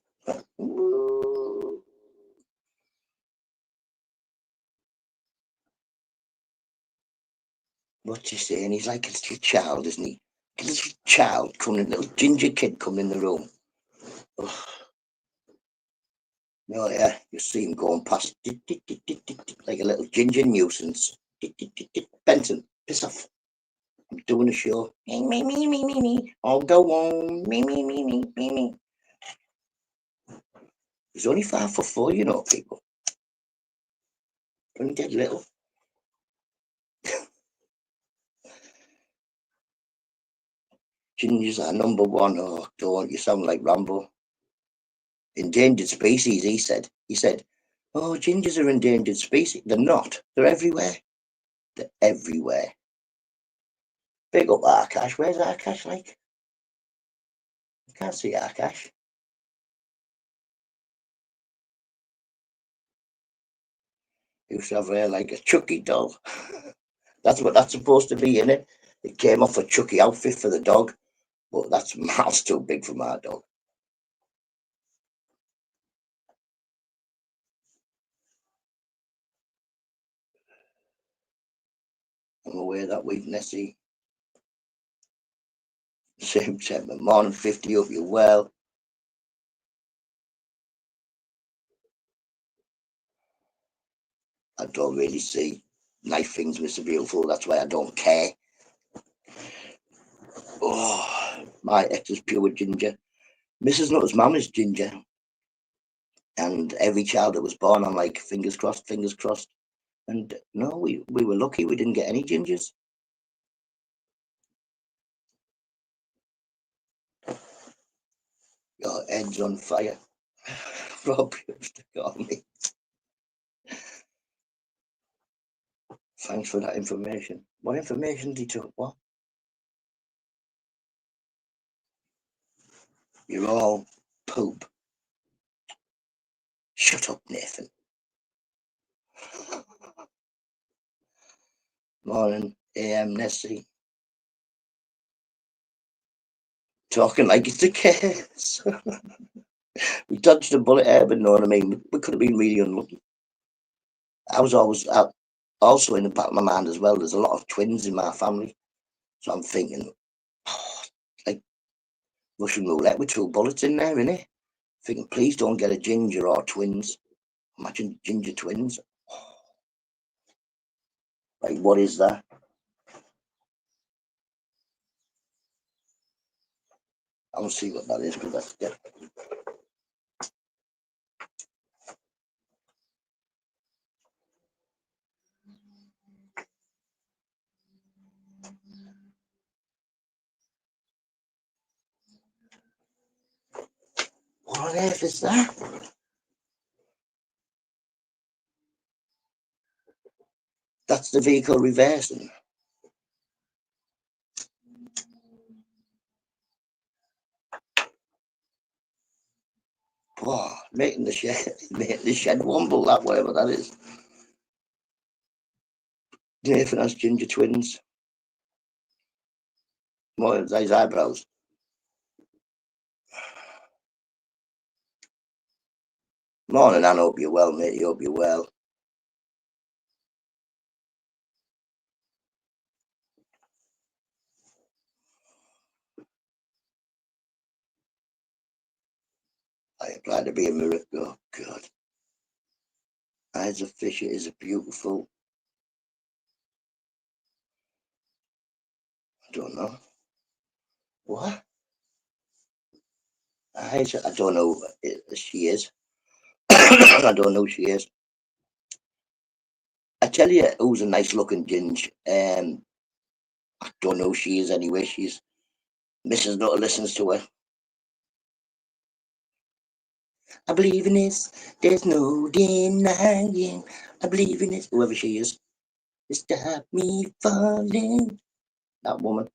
What's he saying? He's like a little child, isn't he? A little child coming, a little ginger kid coming in the room. Oh, oh yeah, you see him going past like a little ginger nuisance. Benson, piss off. I'm doing a show. Me. I'll go on. Me. He's only 5'4", you know, people. Only dead little. Gingers are number one. Oh, don't you sound like Rambo. Endangered species, he said. He said, oh, gingers are endangered species. They're not. They're everywhere. They're everywhere. Big up Arkash. Where's Arkash like? I can't see Arkash. He used to have hair like a Chucky doll. That's what that's supposed to be, in it. It came off a Chucky outfit for the dog, but that's miles too big for my dog. I'm aware that week, Nessie. Same sentiment. Morning 50, hope you're well. I don't really see nice things, Mr. Beautiful. That's why I don't care. Oh, my ex is pure ginger. Mrs. Nutter's mum is ginger. And every child that was born, I'm like, fingers crossed, fingers crossed. And no, we were lucky we didn't get any gingers. Your head's on fire. Rob used to call me. Thanks for that information. What information did he took? What? You're all poop. Shut up, Nathan. Morning, AM Nessie. Talking like it's a case. We dodged a bullet there, but know what I mean? We could have been really unlucky. I was always also in the back of my mind as well. There's a lot of twins in my family. So I'm thinking, oh, like Russian roulette with 2 bullets in there, innit? Thinking, please don't get a ginger or twins. Imagine ginger twins. Like, what is that? I'll see what that is, because that's definitely. What earth is that? That's the vehicle reversing. Oh, making the shed wumble, that whatever that is. Nathan has ginger twins. More than his eyebrows. Morning, Anne. Hope you're well, mate. Hope you're well. I applied to be a miracle. Oh, God. Eyes of Fisher is a beautiful. I don't know. What? I don't know who she is. I don't know who she is. I tell you who's a nice looking ginge. I don't know who she is anyway. She's Mrs. Nutter listens to her. I believe in this. There's no denying. I believe in this. Whoever she is. Stop me falling. That woman.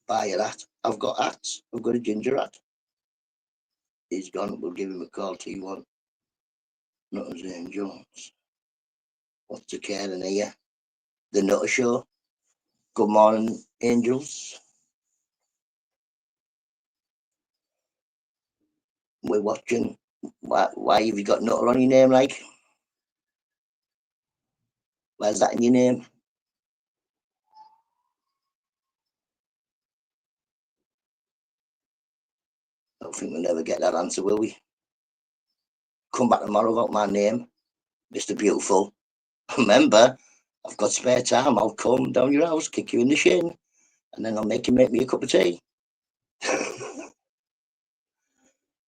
Buy a hat. I've got hats. I've got a ginger hat. He's gone. We'll give him a call. T1. Nutter Zane Jones. What's the care in here? The Nutter Show. Good morning, angels. We're watching. Why have you got Nutter on your name, like? Where's that in your name? I don't think we'll never get that answer, will we? Come back tomorrow about my name, Mr. Beautiful. Remember, I've got spare time. I'll come down your house, kick you in the shin, and then I'll make you make me a cup of tea.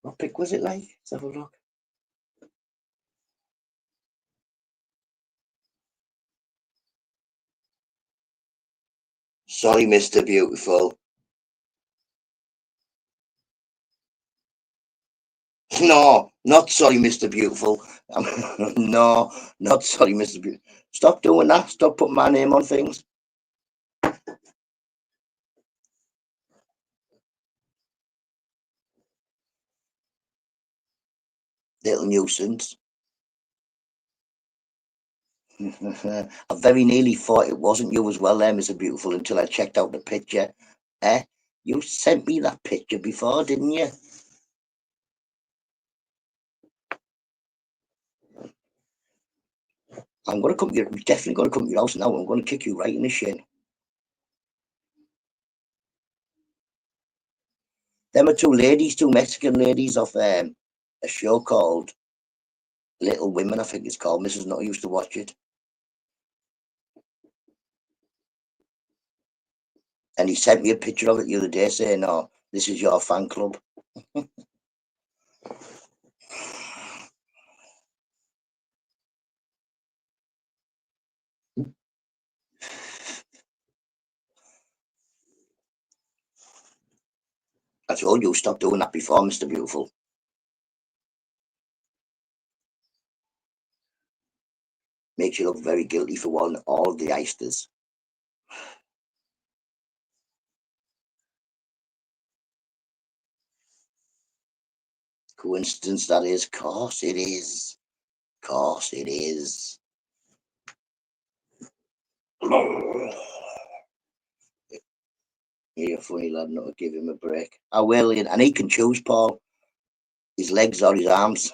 What pic was it like? Let's have a look. Sorry, Mr. Beautiful. No, not sorry, Mr. Beautiful. No, not sorry, Mr. Beautiful. Stop doing that. Stop putting my name on things. Little nuisance. I very nearly thought it wasn't you as well there, Mr. Beautiful, until I checked out the picture. You sent me that picture before, didn't you? I'm going to come to your, definitely going to come to your house now. I'm going to kick you right in the shin. Them are two ladies, two Mexican ladies off a show called Little Women, I think it's called. Mrs. Nutter used to watch it. And he sent me a picture of it the other day saying, oh, this is your fan club. I told you, stop doing that before, Mr. Beautiful. Makes you look very guilty for wanting all the oysters. Coincidence that is. Course it is. Course it is. You're a funny lad, not to give him a break. I will, and he can choose, Paul. His legs or his arms.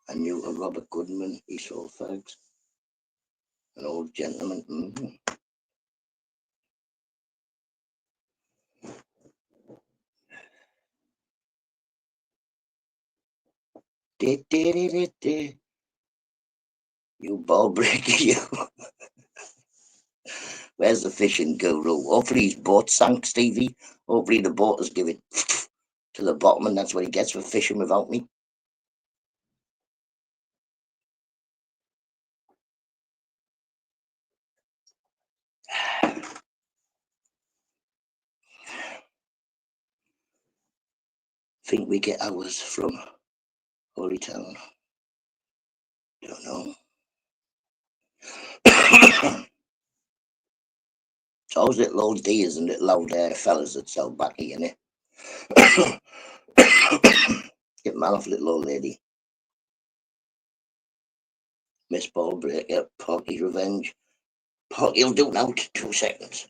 I knew a Robert Goodman, he sold fags. An old gentleman. You ball breaker, you. Where's the fishing guru? Hopefully his boat sank, Stevie. Hopefully the boat has given to the bottom, and that's what he gets for fishing without me. Think we get ours from Holy Town. Don't know. It's always little old dears and little old fellas that sell baccy, innit? Get man off, little old lady. Miss Ball break, yep. Porky's Revenge. Porky'll do now. 2 seconds.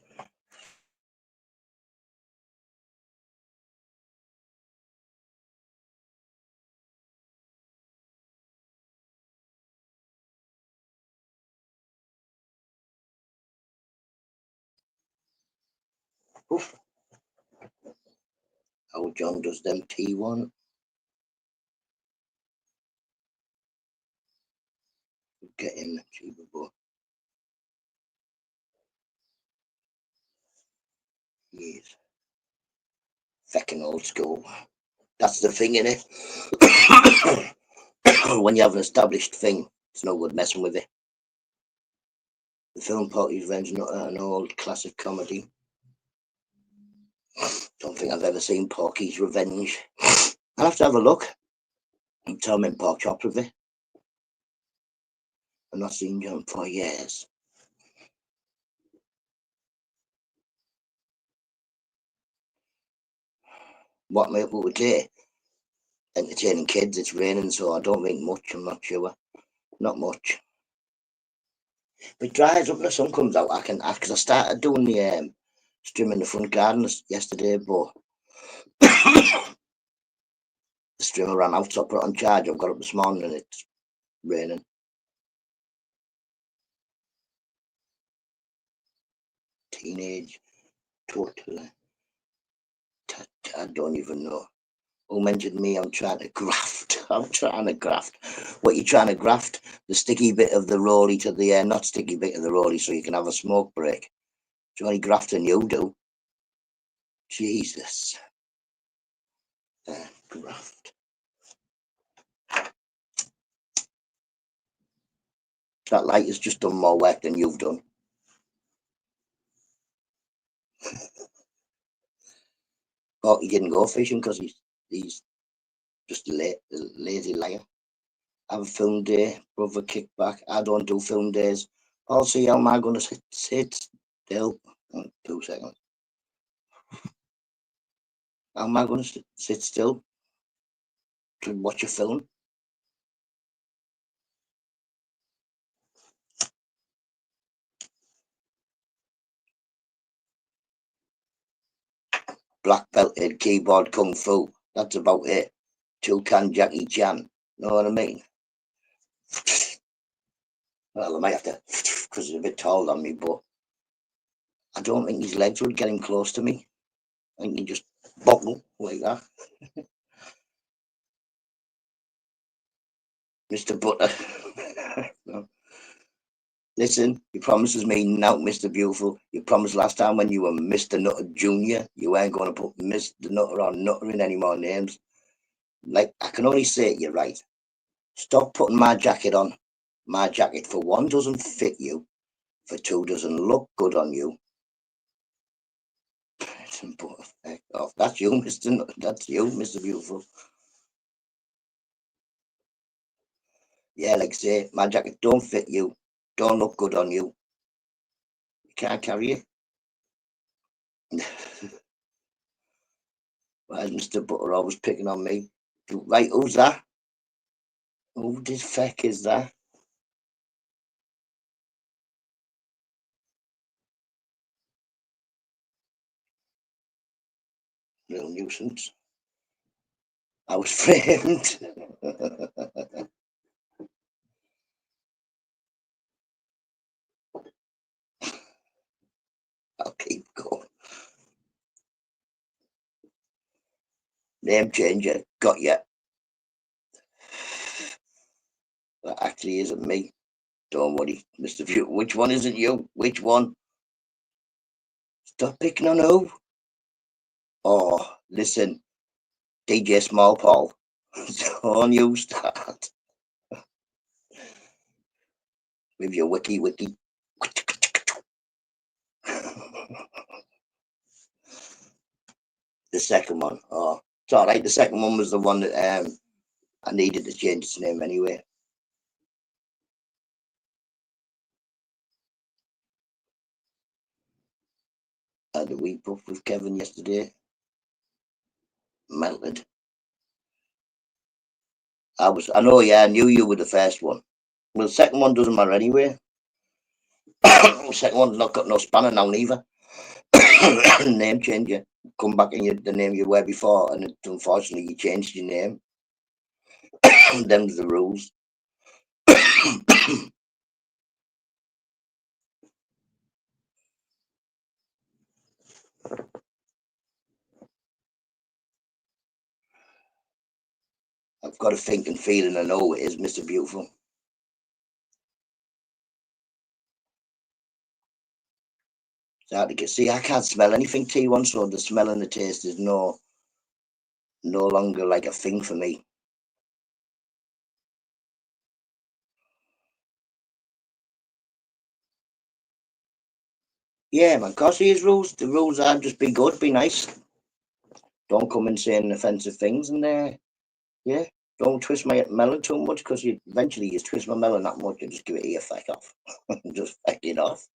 Oof. How John does them T1. Get him cheaper, but he is feckin' old school. That's the thing, innit? When you have an established thing, it's no good messing with it. The film Porky's Revenge is not an old classic comedy. Don't think I've ever seen Porky's Revenge. I'll have to have a look. I'm telling pork chops with it. I've not seen John for years. What would say? Entertaining kids. It's raining, so I don't think much. I'm not sure. Not much. If it dries up and the sun comes out, I can. Because I started doing the stream in the front garden yesterday, but the streamer ran out, so I put it on charge. I've got up this morning and it's raining. Teenage, totally. I don't even know. Who mentioned me? I'm trying to graft. I'm trying to graft. What you trying to graft? The sticky bit of the rollie to the not sticky bit of the rollie, so you can have a smoke break. Do any grafting you do? Jesus. Graft. That light has just done more work than you've done. Oh, he didn't go fishing because he's just a lazy liar. Have a film day, brother, kick back. I don't do film days. I'll see how am I going to sit still. 2 seconds. How am I going to sit still to watch a film? Black belted keyboard kung fu. That's about it. Toucan Jackie Chan. Know what I mean? Well, I might have to, because he's a bit taller than me, but I don't think his legs would get him close to me. I think he just bobble like that. Mr. Butter. No. Listen, you promises me now, Mr. Beautiful. You promised last time when you were Mr. Nutter Jr., you weren't going to put Mr. Nutter or Nutter in any more names. Like, I can only say it, you're right. Stop putting my jacket on. My jacket, for one, doesn't fit you. For two, doesn't look good on you. Oh, that's you, Mr. That's you, Mr. Beautiful. Yeah, like I say, my jacket don't fit you. Don't look good on you. You can't carry it. Why is Mr. Butter always picking on me? Right, who's that? Who the feck is that? Little nuisance. I was framed. I'll keep going. Name changer, got you. That actually isn't me. Don't worry, Mr. View. Which one isn't you? Which one? Stop picking on who? Oh, listen, DJ Small Paul. Don't you start with your wiki. The second one. Oh, it's all right. The second one was the one that I needed to change its name anyway. I had a wee puff with Kevin yesterday. Melted. I know, yeah, I knew you were the first one. Well, the second one doesn't matter anyway. The second one's not got no spanner now neither. Name change, you come back and the name you were before, and unfortunately you changed your name. Them's the rules. I've got a thinking feeling I know it is Mr. Beautiful. It's hard to get. See, I can't smell anything T1, so the smell and the taste is no longer like a thing for me. Yeah, man, cause these rules, the rules are just be good, be nice. Don't come and saying offensive things, and yeah, don't twist my melon too much, because you eventually you twist my melon that much, you just give it a feck off, just feck it off.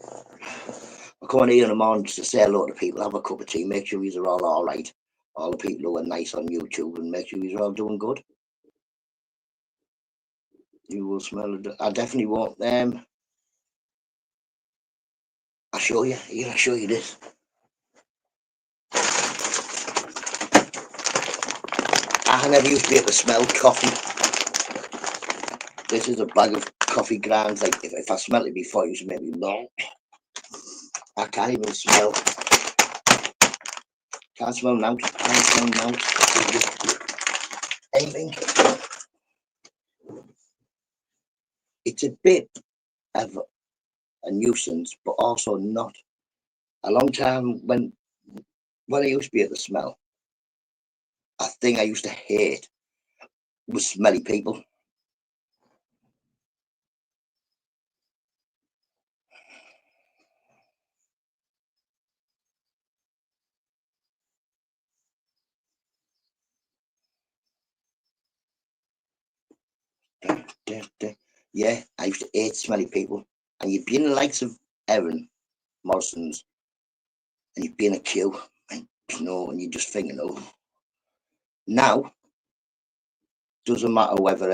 I come on here in the morning just to say hello to people, have a cup of tea, make sure these are all right. All the people who are nice on YouTube, and make sure these are all doing good. You will smell it. I definitely won't. I'll show you. Here, I'll show you this. I never used to be able to smell coffee. This is a bag of coffee grounds. Like if I smelled it before, it used to make me no. I can't even smell. Can't smell now. Can't smell now. Anything. It's a bit of a nuisance, but also not. A long time when I used to be able to smell, a thing I used to hate was smelly people. Yeah, I used to hate smelly people. And you'd be in the likes of Erin Morrison's, and you'd be in a queue, and and you're just thinking, oh. Now, doesn't matter whether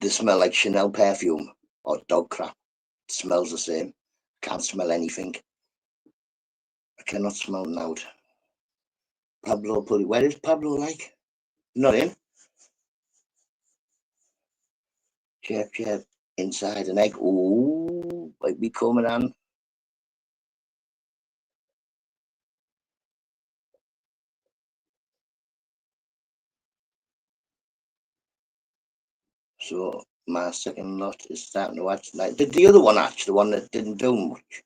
they smell like Chanel perfume or dog crap. It smells the same. Can't smell anything. I cannot smell now. Pablo Pully. Where is Pablo like? Not in. Chef. Inside an egg. Ooh, might be coming on. So my second lot is starting to watch. Like, did the other one hatch? The one that didn't do much?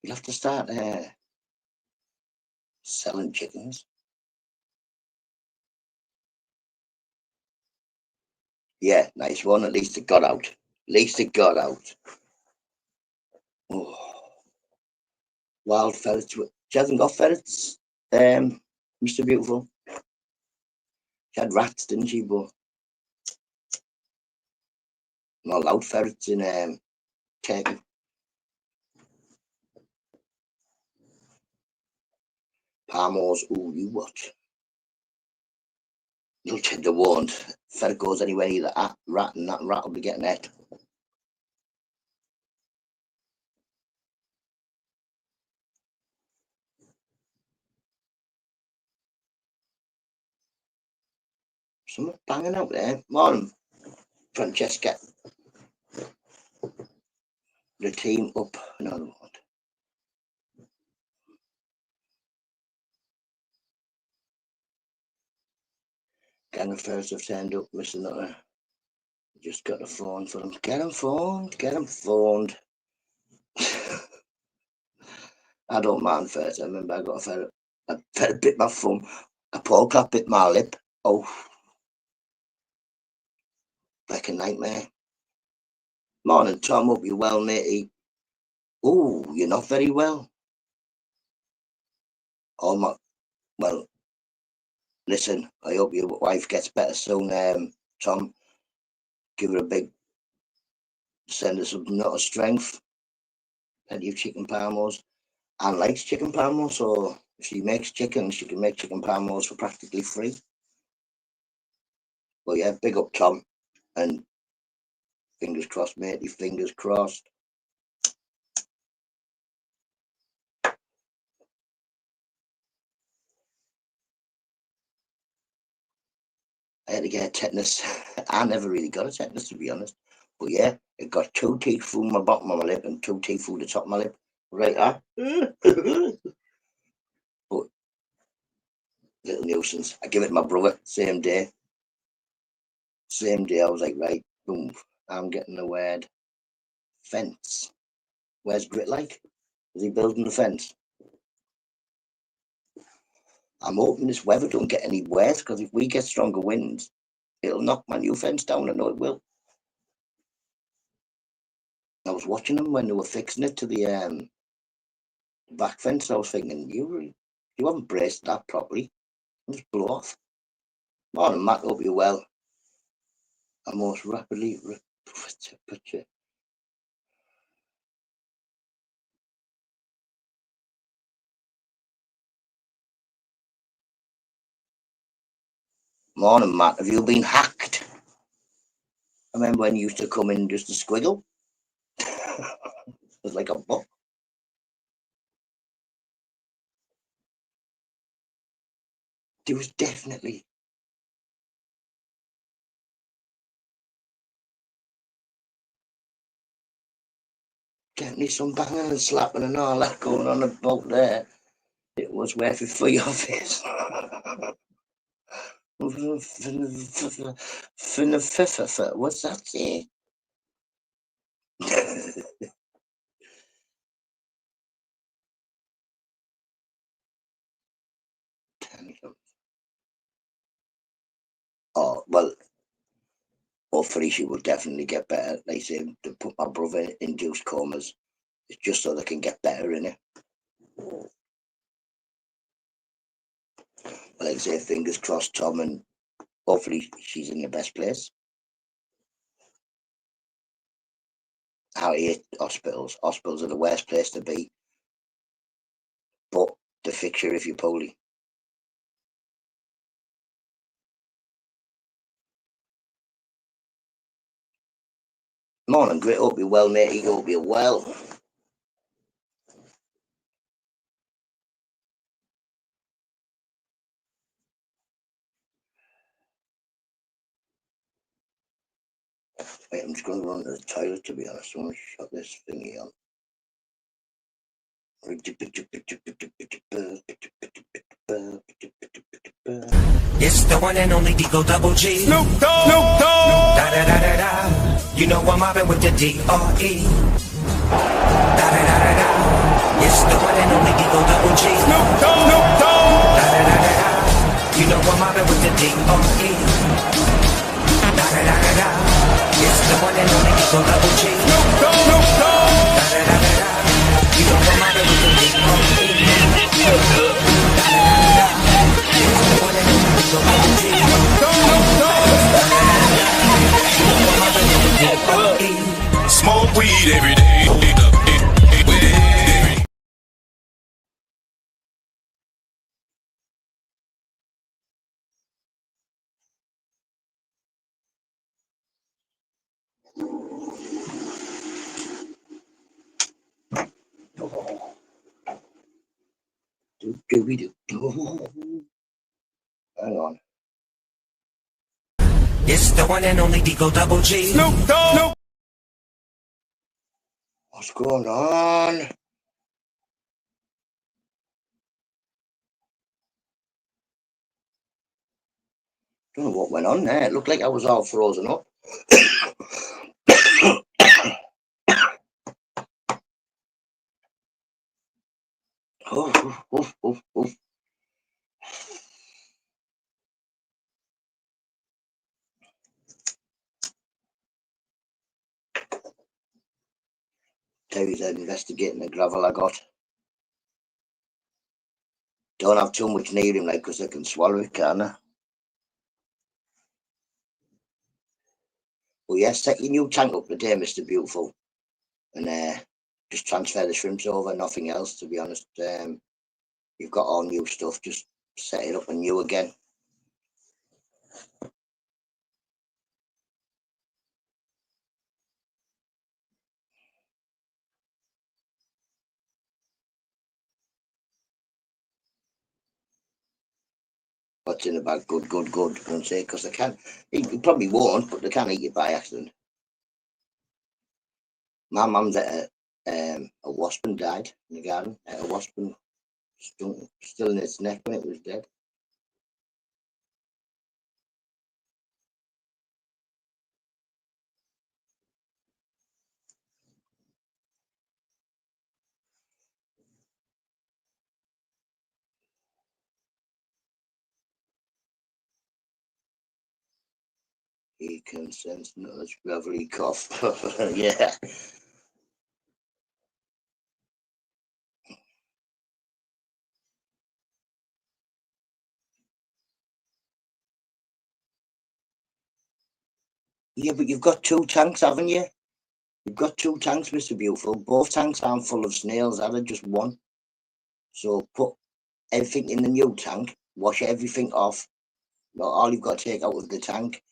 You'll have to start selling chickens. Yeah, nice one. At least it got out. At least it got out. Oh, wild ferrets. She hasn't got ferrets, Mr. Beautiful. She had rats, didn't she? But not allowed ferrets in Turkey. Palmos, ooh, you what? They'll check the wand. Ferret goes anywhere near that rat, and that rat will be getting it. Someone banging out there. Morning, Francesca. The team up another one. Gang of ferrets have turned up, missing that. Just got a phone for them. Get them phoned, get them phoned. I don't mind ferrets. I remember I got a ferret. A ferret bit my thumb. A polecat bit my lip. Oh, like a nightmare. Morning, Tom. Hope you're well, matey. Oh, you're not very well. Oh my. Well, listen. I hope your wife gets better soon, Tom. Give her a big. Send her some nut of strength. Plenty of chicken parmos. Anne likes chicken parmos, so if she makes chicken, she can make chicken parmos for practically free. But yeah, big up Tom, and fingers crossed, matey, fingers crossed. I had to get a tetanus. I never really got a tetanus, to be honest. But yeah, it got 2 teeth through my bottom of my lip and 2 teeth through the top of my lip. Right there. But little nuisance. I give it to my brother, same day. Same day, I was like, right, boom, I'm getting the word fence. Where's Grit like? Is he building the fence? I'm hoping this weather don't get any worse, because if we get stronger winds, it'll knock my new fence down. I know it will. I was watching them when they were fixing it to the back fence. I was thinking, you haven't braced that properly. It'll just blow off. Morning, Matt. Hope you're well. I most rapidly Morning, Matt. Have you been hacked? I remember when you used to come in just a squiggle. It was like a book. There was definitely getting some banging and slapping and all that going on about there. It was worth it for your face. What's that say? Oh, well, hopefully she will definitely get better. Like I say, to put my brother in induced comas, it's just so they can get better in it. Like I say, fingers crossed, Tom, and hopefully she's in the best place. I hate hospitals. Hospitals are the worst place to be. But to fix you if you're poorly. Morning, Grit. Hope you're well, matey. Hope you're well. Wait, I'm just going to run to the toilet, to be honest. I want to shut this thingy on. It's the one and only Digo Double G. Snoop Dogg. Snoop Dogg. Da da da da da. You know I'm mobbing with the D.R.E. Da da da da da. It's the one and only Digo Double G. Snoop Dogg. Snoop Dogg. Da da da da da. You know I'm mobbing with the D.R.E. Da da da da da. It's the one and only Digo Double G. Snoop Dogg. Snoop Dogg. Da da da da da. You know I'm mobbing with the D.R.E. Da da da da da. It's the one and only Digo Double G. Smoke weed every day. Hang on. It's the one and only Digo Double G. Snoop Dogg. What's going on? Don't know what went on there. It looked like I was all frozen up. Oh, oof, oof, oof. Terry's investigating the gravel I got. Don't have too much near him, like, because I can swallow it, can't I? Well, yes, set your new tank up today, Mr. Beautiful, and just transfer the shrimps over, nothing else, to be honest. You've got all new stuff, just set it up anew again. What's in the bag? Good, good, good. I won't say because they can. You probably won't, but they can eat it by accident. My mum's at a wasp and died in the garden. A wasp and still in its neck when it was dead. He can sense knowledge, gravelly cough. Yeah. Yeah, but you've got two tanks, haven't you? You've got two tanks, Mr. Beautiful. Both tanks aren't full of snails, are they? Just one. So put everything in the new tank, wash everything off. All you've got to take out of the tank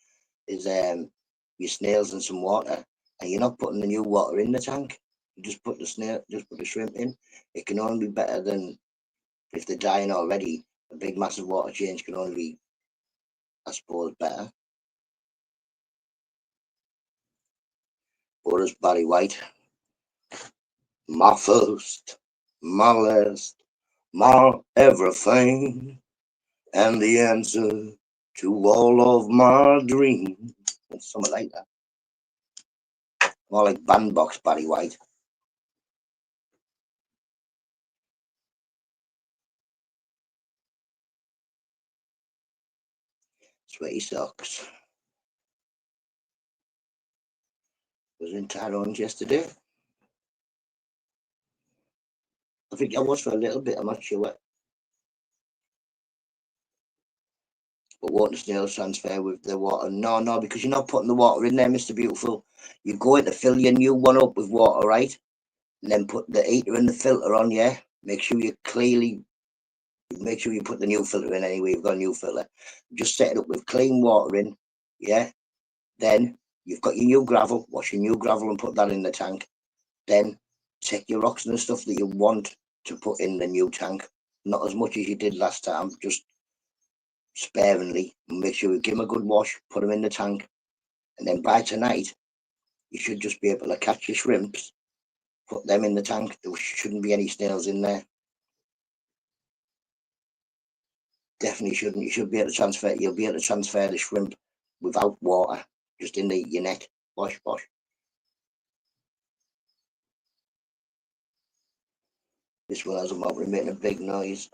is your snails and some water, and you're not putting the new water in the tank. You just put the shrimp in. It can only be better than if they're dying already. A big massive water change can only be, I suppose, better. Or as Barry White, my first, my last, my everything, and the answer to all of my dreams. Something like that. More like Bandbox Barry White. Sweaty socks. Was in Tyrone's yesterday. I think I was for a little bit, I'm not sure what. But water snails transfer with the water. No, because you're not putting the water in there, Mr. Beautiful. You're going to fill your new one up with water, right? And then put the heater and the filter on, yeah? Make sure you put the new filter in anyway. You've got a new filter. Just set it up with clean water in, yeah? Then you've got your new gravel. Wash your new gravel and put that in the tank. Then take your rocks and the stuff that you want to put in the new tank. Not as much as you did last time, just sparingly. Make sure you give them a good wash, put them in the tank, and then by tonight you should just be able to catch your shrimps, put them in the tank. There shouldn't be any snails in there. Definitely shouldn't. You should be able to transfer. You'll be able to transfer the shrimp without water, just in your net. Wash. This one has a motor making a big noise.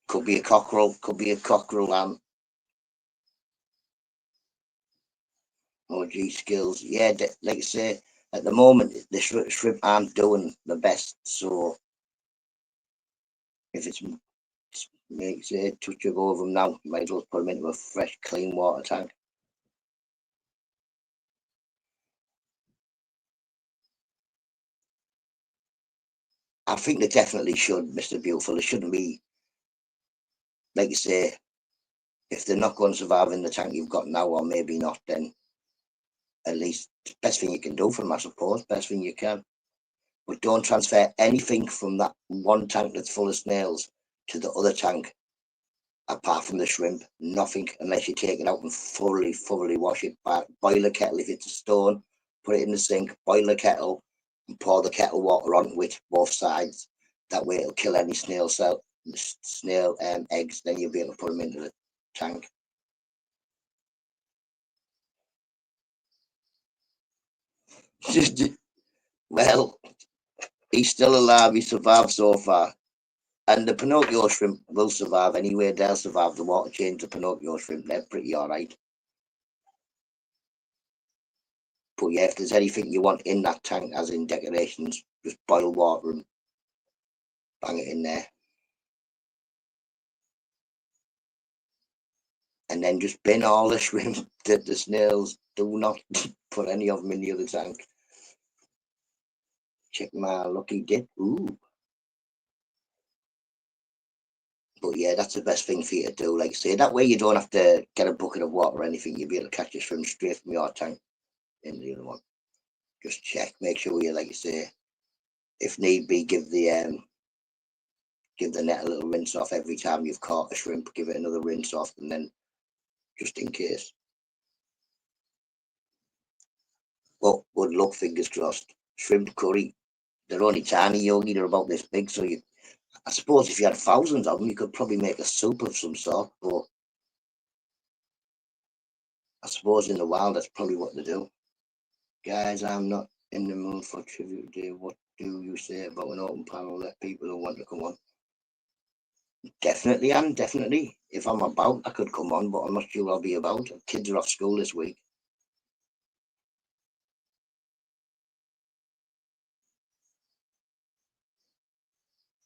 Could be a cockerel. Could be a cockerel lamb. OG skills. Yeah, like I say, at the moment the shrimp aren't doing the best. So if it's makes a touch of over them now, you might as well put them into a fresh, clean water tank. I think they definitely should, Mr. Beautiful. It shouldn't be, like you say, if they're not going to survive in the tank you've got now, or maybe not, then at least best thing you can do for them, I suppose. Best thing you can. But don't transfer anything from that one tank that's full of snails to the other tank, apart from the shrimp. Nothing, unless you take it out and thoroughly wash it back. Boil a kettle if it's a stone, put it in the sink, boil the kettle, and pour the kettle water on with both sides. That way it'll kill any snail eggs. Then you'll be able to put them into tank. Well, he's still alive. He survived so far. And the Pinocchio shrimp will survive anyway. They'll survive the water change. The Pinocchio shrimp, they're pretty all right. But yeah, if there's anything you want in that tank, as in decorations, just boil water and bang it in there. And then just bin all the shrimp, the snails. Do not put any of them in the other tank. Check my lucky dip. Ooh. But yeah, that's the best thing for you to do. Like I say, that way you don't have to get a bucket of water or anything. You'll be able to catch your shrimp straight from your tank in the other one. Just check, make sure you, like you say, if need be, give the net a little rinse off every time you've caught a shrimp. Give it another rinse off, and then just in case. Well, good luck, fingers crossed. Shrimp curry. They're only tiny, Yogi. They're about this big, so I suppose if you had thousands of them, you could probably make a soup of some sort. But I suppose in the wild, that's probably what they do. Guys, I'm not in the mood for trivia today. What do you say about an open panel? Let people who want to come on. Definitely, Anne, definitely. If I'm about, I could come on, but I'm not sure I'll be about. Kids are off school this week.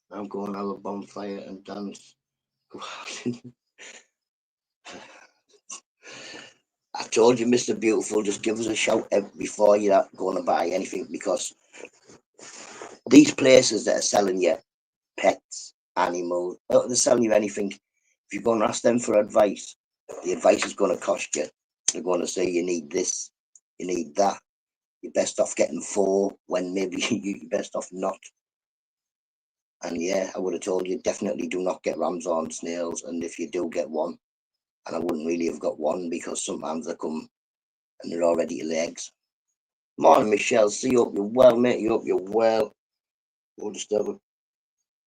I'm going to have a bonfire and dance. I told you, Mr. Beautiful, just give us a shout before you're going to buy anything, because these places that are selling you pets, animals, they're selling you anything. If you're going to ask them for advice, the advice is going to cost you. They're going to say you need this, you need that. You're best off getting 4 when maybe you're best off not. And yeah, I would have told you, definitely do not get Ramshorn snails. And if you do get one, and I wouldn't really have got one, because sometimes they come and they're already legs. Morning, Michelle. See you, hope you're well, mate. You hope you're well. We'll just have a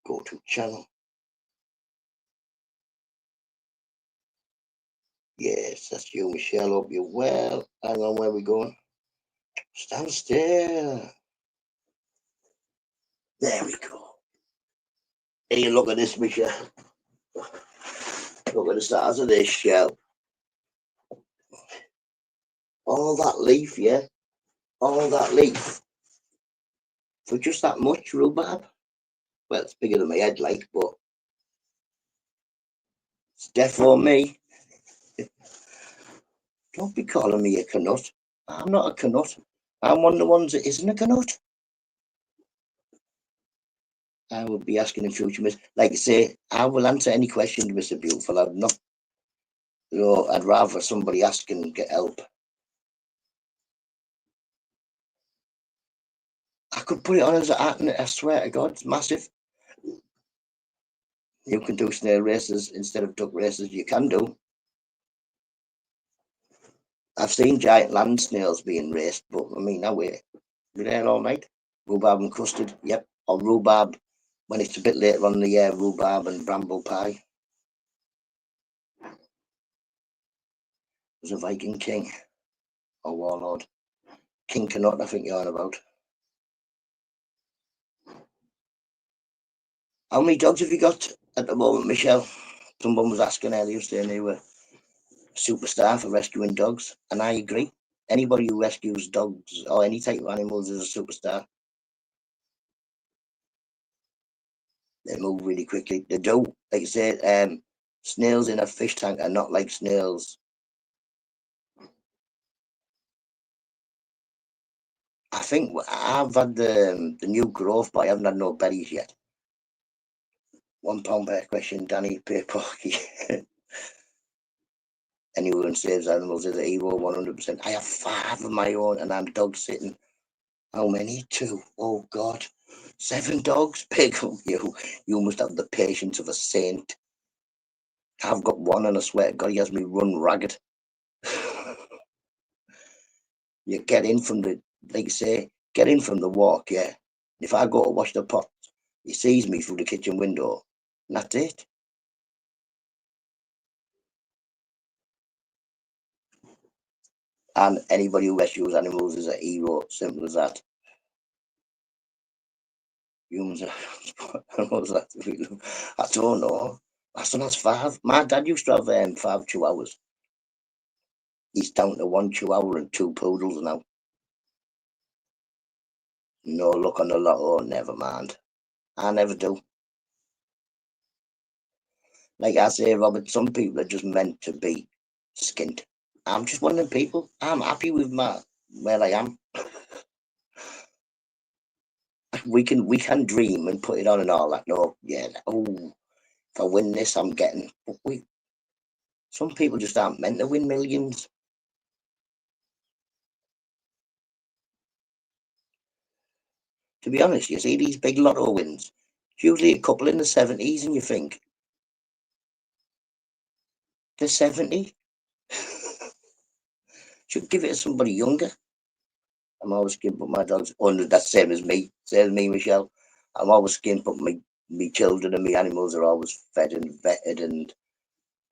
go to channel. Yes, that's you, Michelle. Hope you're well. Hang on, where we going? Stand still. There we go. Hey, look at this, Michelle. Look at the stars of this shell. All that leaf, yeah? All that leaf. For just that much rhubarb? Well, it's bigger than my head, like, but it's death for me. Don't be calling me a canut. I'm not a canut. I'm one of the ones that isn't a canut. I would be asking in future, like I say, I will answer any questions, Mr. Beautiful. I'd not, I'd rather somebody ask and get help. I could put it on as an art, I swear to God, it's massive. You can do snail races instead of duck races. You can do. I've seen giant land snails being raced, but I mean, no way. You're there all night. Rhubarb and custard, yep. Or rhubarb when it's a bit later on in the year, rhubarb and bramble pie. There's a Viking king or warlord. King Canut, I think you're on about. How many dogs have you got at the moment, Michelle? Someone was asking earlier, saying they were a superstar for rescuing dogs, and I agree. Anybody who rescues dogs or any type of animals is a superstar. They move really quickly. They do, like I said, snails in a fish tank are not like snails. I think I've had the new growth, but I haven't had no berries yet. £1 per question, Danny Pay Porky. Anyone saves animals is a hero, 100%. I have 5 of my own, and I'm dog sitting. How many? 2. Oh God, 7 dogs. Pick up you. You must have the patience of a saint. I've got 1, and I swear to God, he has me run ragged. You get in from the, like you say, get in from the walk, yeah. If I go to wash the pot, he sees me through the kitchen window, and that's it. And anybody who rescues animals is a hero. Simple as that. Humans are. I don't know. My son has 5. My dad used to have 5 chihuahuas. He's down to 1 chihuahua and 2 poodles now. No luck on the lotto, never mind. I never do. Like I say, Robert, some people are just meant to be skint. I'm just one of them people. I'm happy with where I am. We can dream and put it on and all that. No, yeah. Oh, if I win this, I'm getting. Some people just aren't meant to win millions. To be honest, you see these big lotto wins. It's usually a couple in the 70s, and you think they're 70. Should give it to somebody younger. I'm always skin, but my dog's 100. That's same as me. Same as me, Michelle. I'm always skin, but my children and my animals are always fed and vetted, and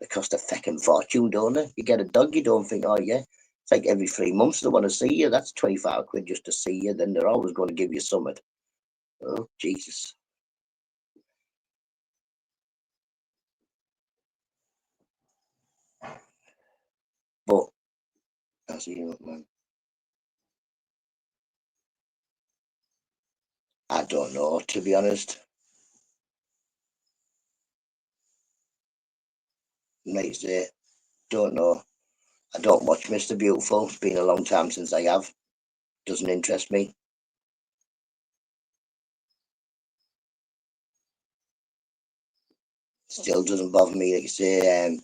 they cost a feckin' fortune, don't they? You get a dog, you don't think, oh yeah. It's like every 3 months they want to see you. That's 25 quid just to see you. Then they're always going to give you something. Oh, Jesus. But, I see you, man. I don't know, to be honest. Like say, don't know. I don't watch Mr. Beautiful. It's been a long time since I have. Doesn't interest me. Still doesn't bother me. Like I say,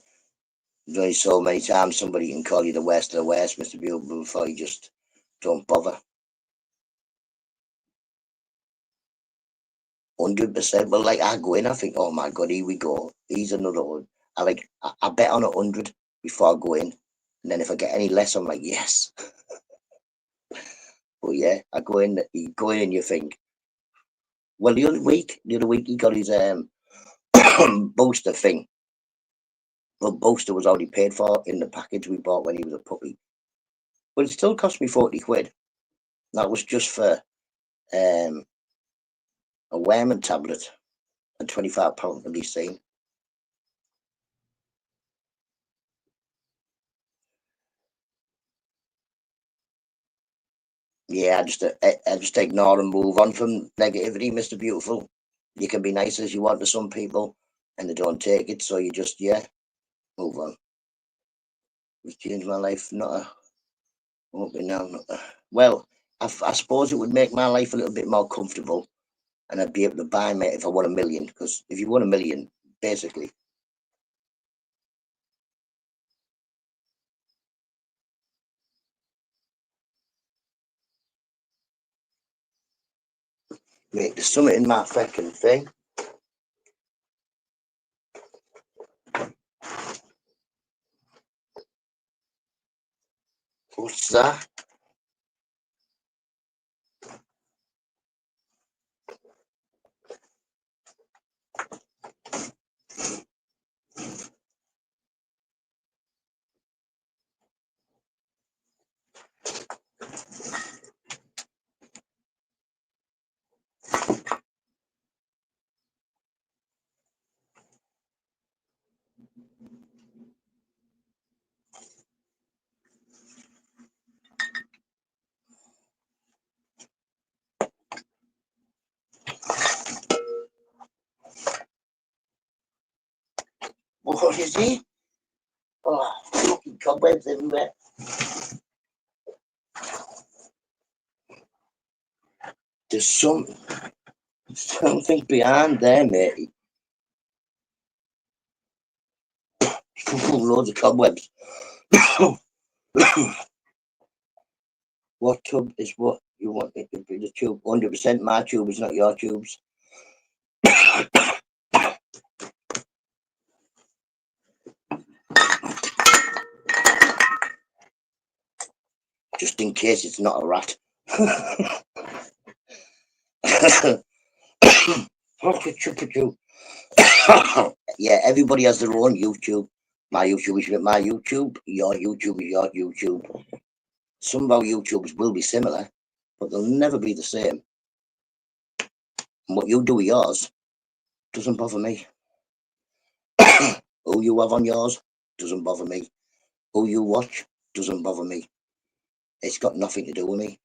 there's only so many times somebody can call you the West of the West, Mr. Beautiful, before you just don't bother. 100%. Well, like I go in, I think, oh my God, here we go. He's another one. I bet on 100 before I go in, and then if I get any less, I'm like, yes. But yeah, I go in. You go in and you think. Well, the other week he got his booster thing. Well, booster was already paid for in the package we bought when he was a puppy, but it still cost me 40 quid. That was just for a Wehrman tablet and £25 for Lysine. Yeah, I just ignore and move on from negativity, Mr. Beautiful. You can be nice as you want to some people, and they don't take it, so you just move on. It's changed my life, won't be now. Well, I suppose it would make my life a little bit more comfortable, and I'd be able to buy me if I won 1 million. Because if you won 1 million, basically. Wait, there's something in my fucking thing. What's that? What is it? Oh, fucking cobwebs everywhere. There's something behind there, mate. Loads of cobwebs. What tub is what you want it to be? The tube, 100%. My tube is not your tubes. Just in case it's not a rat. Yeah, everybody has their own YouTube. My YouTube is my YouTube. Your YouTube is your YouTube. Some of our YouTubers will be similar, but they'll never be the same. And what you do with yours doesn't bother me. Who you have on yours doesn't bother me. Who you watch doesn't bother me. It's got nothing to do with me.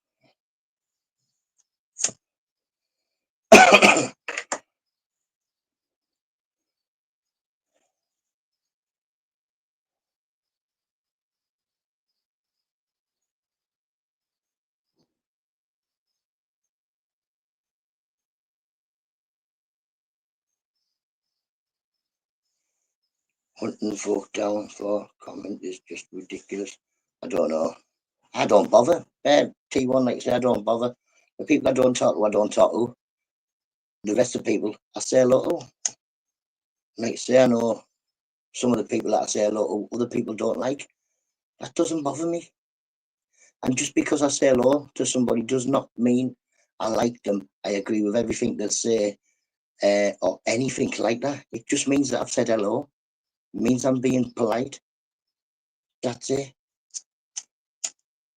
Hunting folk down for comment is just ridiculous. I don't know. I don't bother. T1, like I say, I don't bother. The people I don't talk to, I don't talk to. The rest of the people, I say hello to. Like I say, I know some of the people that I say hello to, other people don't like. That doesn't bother me. And just because I say hello to somebody does not mean I like them. I agree with everything they say, or anything like that. It just means that I've said hello. It means I'm being polite. That's it.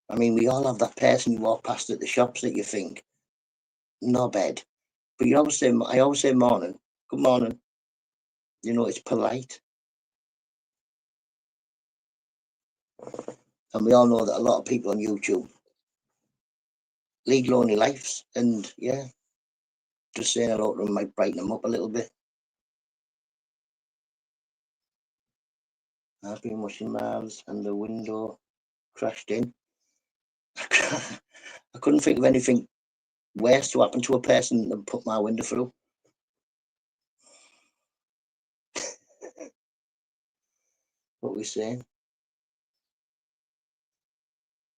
I mean, we all have that person you walk past at the shops that you think, no bed. But I always say morning, good morning. You know, it's polite. And we all know that a lot of people on YouTube lead lonely lives. And yeah, just saying hello to them might brighten them up a little bit. I've been washing my hands and the window crashed in. I couldn't think of anything worse to happen to a person than put my window through. What we're saying.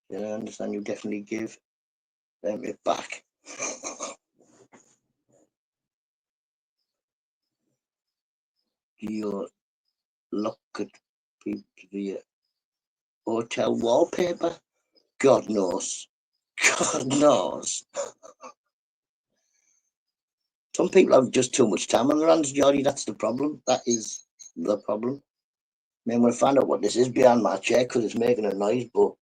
Yeah, I understand you definitely give them it back. Do you look at people, the hotel wallpaper? God knows. God knows. Some people have just too much time on their hands, Geordie. That's the problem. That is the problem. I mean, I'm going to find out what this is behind my chair because it's making a noise, but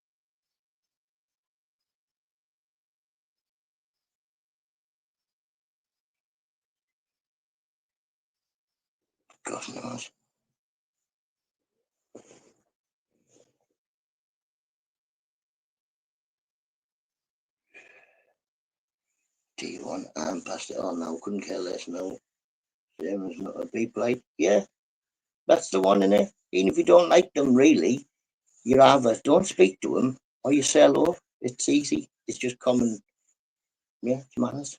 God knows. T1, I'm past it all now. Couldn't care less now. Same as not a beep like. Yeah, that's the one, innit? Even if you don't like them, really, you either don't speak to them or you say hello. It's easy. It's just common, yeah, manners.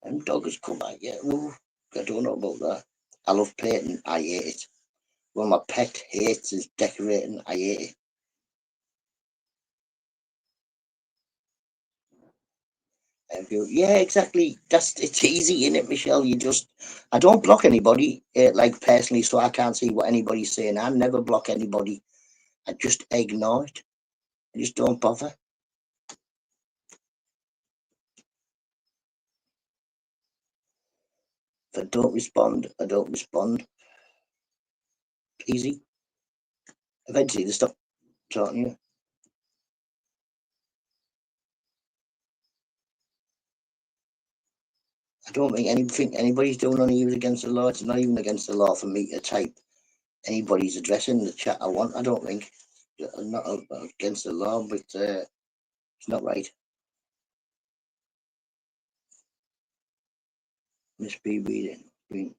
And doggers come back, yeah. Ooh, I don't know about that. I love painting. I hate it. One of my pet hates is decorating. I hate it. And yeah, exactly. It's easy, isn't it, Michelle? I don't block anybody, like personally, so I can't see what anybody's saying. I never block anybody. I just ignore it. I just don't bother. If I don't respond, I don't respond. Easy. Eventually, they stop talking to you. I don't think anything anybody's doing on here is against the law. It's not even against the law for me to type anybody's address in the chat I want. I don't think. I'm not against the law, but it's not right. Miss B reading.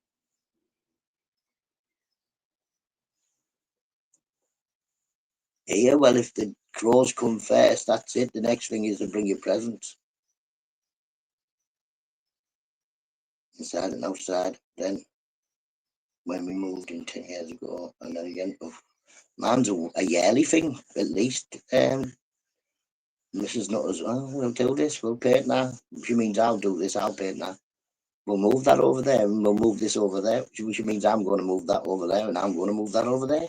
Yeah, well, if the crows come first, that's it. The next thing is to bring your presents. Inside and outside. Then, when we moved in 10 years ago, and then again, mine's a yearly thing, at least. Mrs. Nutters, we'll do this, we'll paint now. She means I'll do this, I'll paint now. We'll move that over there, and we'll move this over there, which means I'm going to move that over there, and I'm going to move that over there.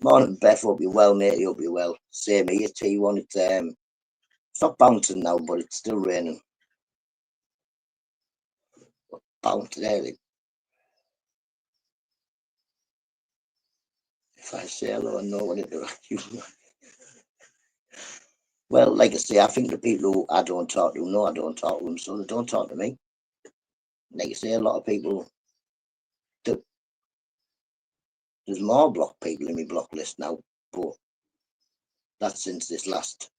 Morning, Beth. Hope you're well, mate. Hope you're well. Same here, T1. It's not bouncing now, but it's still raining. Bounce there. If I say hello and no one interacts you. Well, like I say, I think the people who I don't talk to know I don't talk to them, so they don't talk to me. Like I say, a lot of people do. There's more block people in my block list now, but that's since this last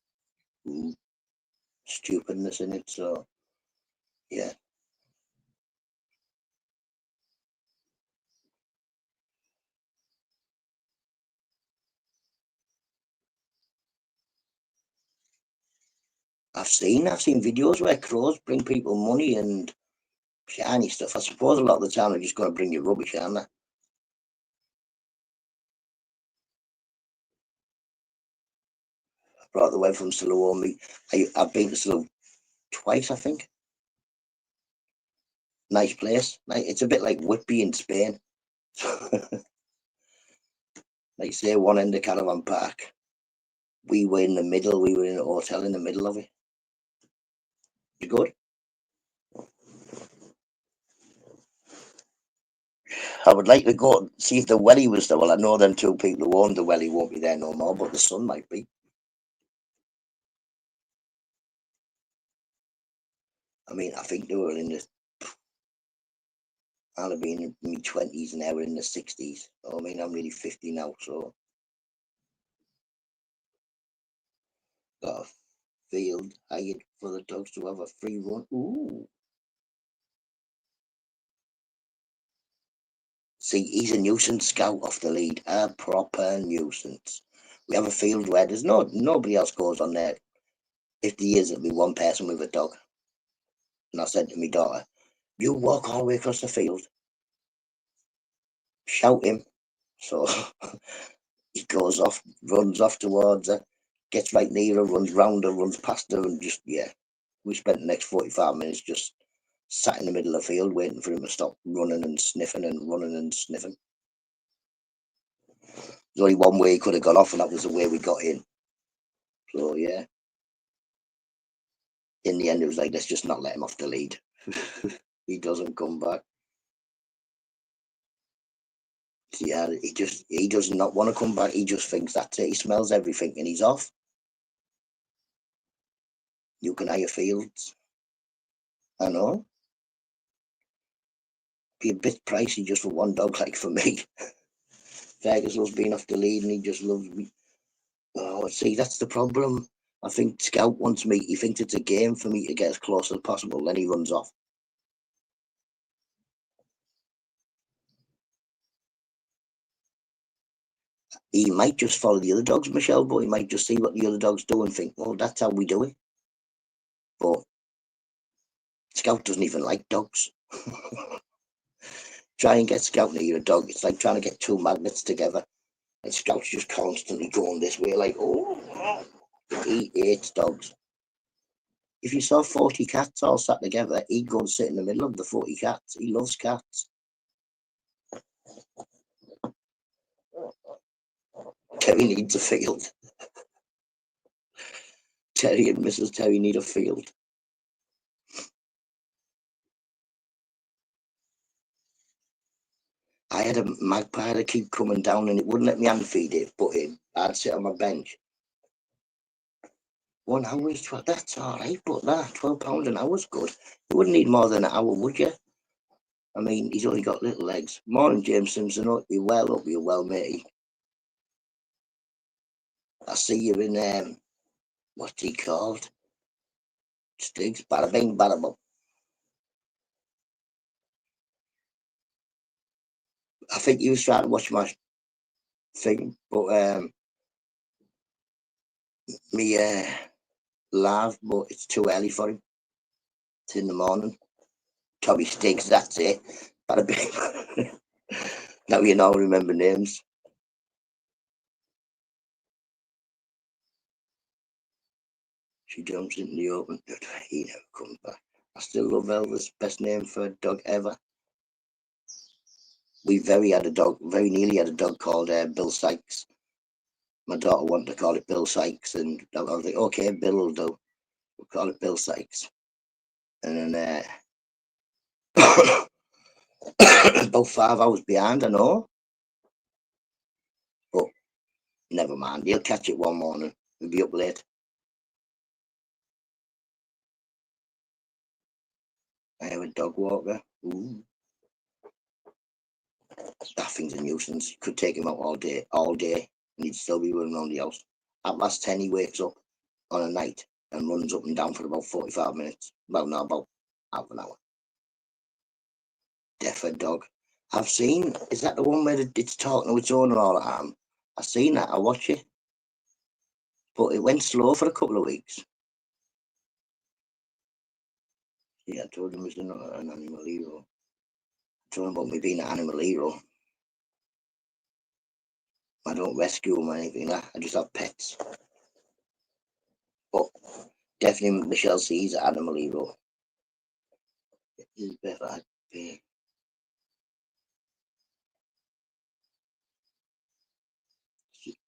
stupidness in it. So yeah. I've seen videos where crows bring people money and shiny stuff. I suppose a lot of the time they're just going to bring you rubbish, aren't they? I brought the way from Slough. I've been to Slough twice, I think. Nice place. It's a bit like Whitby in Spain. Like say, one end of Caravan Park. We were in the middle. We were in a hotel in the middle of it. It's good. I would like to go and see if the welly was there. Well, I know them two people who owned the welly won't be there no more, but the son might be. I mean, I think they were in the. I'll have been in my 20s and they were in the 60s. I mean, I'm really 50 now, so. Got a field hired for the dogs to have a free run. Ooh. See, he's a nuisance scout off the lead, a proper nuisance. We have a field where there's nobody else goes on there. 50 years it'll be one person with a dog. And I said to my daughter, you walk all the way across the field, shout him. So he goes off, runs off towards her, gets right near her, runs round her, runs past her, and just, yeah. We spent the next 45 minutes just sat in the middle of the field waiting for him to stop running and sniffing and running and sniffing. There's only one way he could have got off, and that was the way we got in. So yeah. In the end, it was like, let's just not let him off the lead. He doesn't come back. Yeah, he does not want to come back. He just thinks that's it. He smells everything and he's off. You can hire fields. I know. Be a bit pricey just for one dog, like for me. Fergus loves being off the lead and he just loves me. Oh, see, that's the problem. I think Scout wants me. He thinks it's a game for me to get as close as possible. Then he runs off. He might just follow the other dogs, Michelle, but he might just see what the other dogs do and think, well, that's how we do it. But Scout doesn't even like dogs. Try and get Scout near a dog. It's like trying to get two magnets together. And Scout's just constantly going this way, like, oh, he hates dogs. If you saw 40 cats all sat together, he'd go and sit in the middle of the 40 cats. He loves cats. Terry needs a field. Terry and Mrs. Terry need a field. I had a magpie that keep coming down and it wouldn't let me hand feed it, but I'd sit on my bench. 1 hour is 12, that's all right, but that £12 an hour's good. You wouldn't need more than an hour, would you? I mean, he's only got little legs. Morning, James Simpson. Hope you're well, matey. I see you in, what's he called? Stiggs, bada bing, bada bum. I think he was trying to watch my thing, but me live, but it's too early for him. It's in the morning. Tommy Stiggs, that's it. Bada bing. Now you know, remember names. She jumps into the open. He never comes back. I still love Elvis. Best name for a dog ever. We very nearly had a dog called Bill Sykes. My daughter wanted to call it Bill Sykes, and I was like, okay, Bill will do. We'll call it Bill Sykes. And then about 5 hours behind, I know. But never mind. He'll catch it one morning. He'll be up late. I have a dog walker. Ooh. That thing's a nuisance. You could take him out all day, and he'd still be running around the house. At last 10, he wakes up on a night and runs up and down for about 45 minutes. Well, no, about half an hour. Deaf dog. I've seen, is that the one where it's talking to its owner all the time? I've seen that, I watch it. But it went slow for a couple of weeks. Yeah, I told him he's not an animal hero. I told him about me being an animal hero. I don't rescue them or anything like that. I just have pets. But definitely Michelle sees an animal hero. It's better I'd be.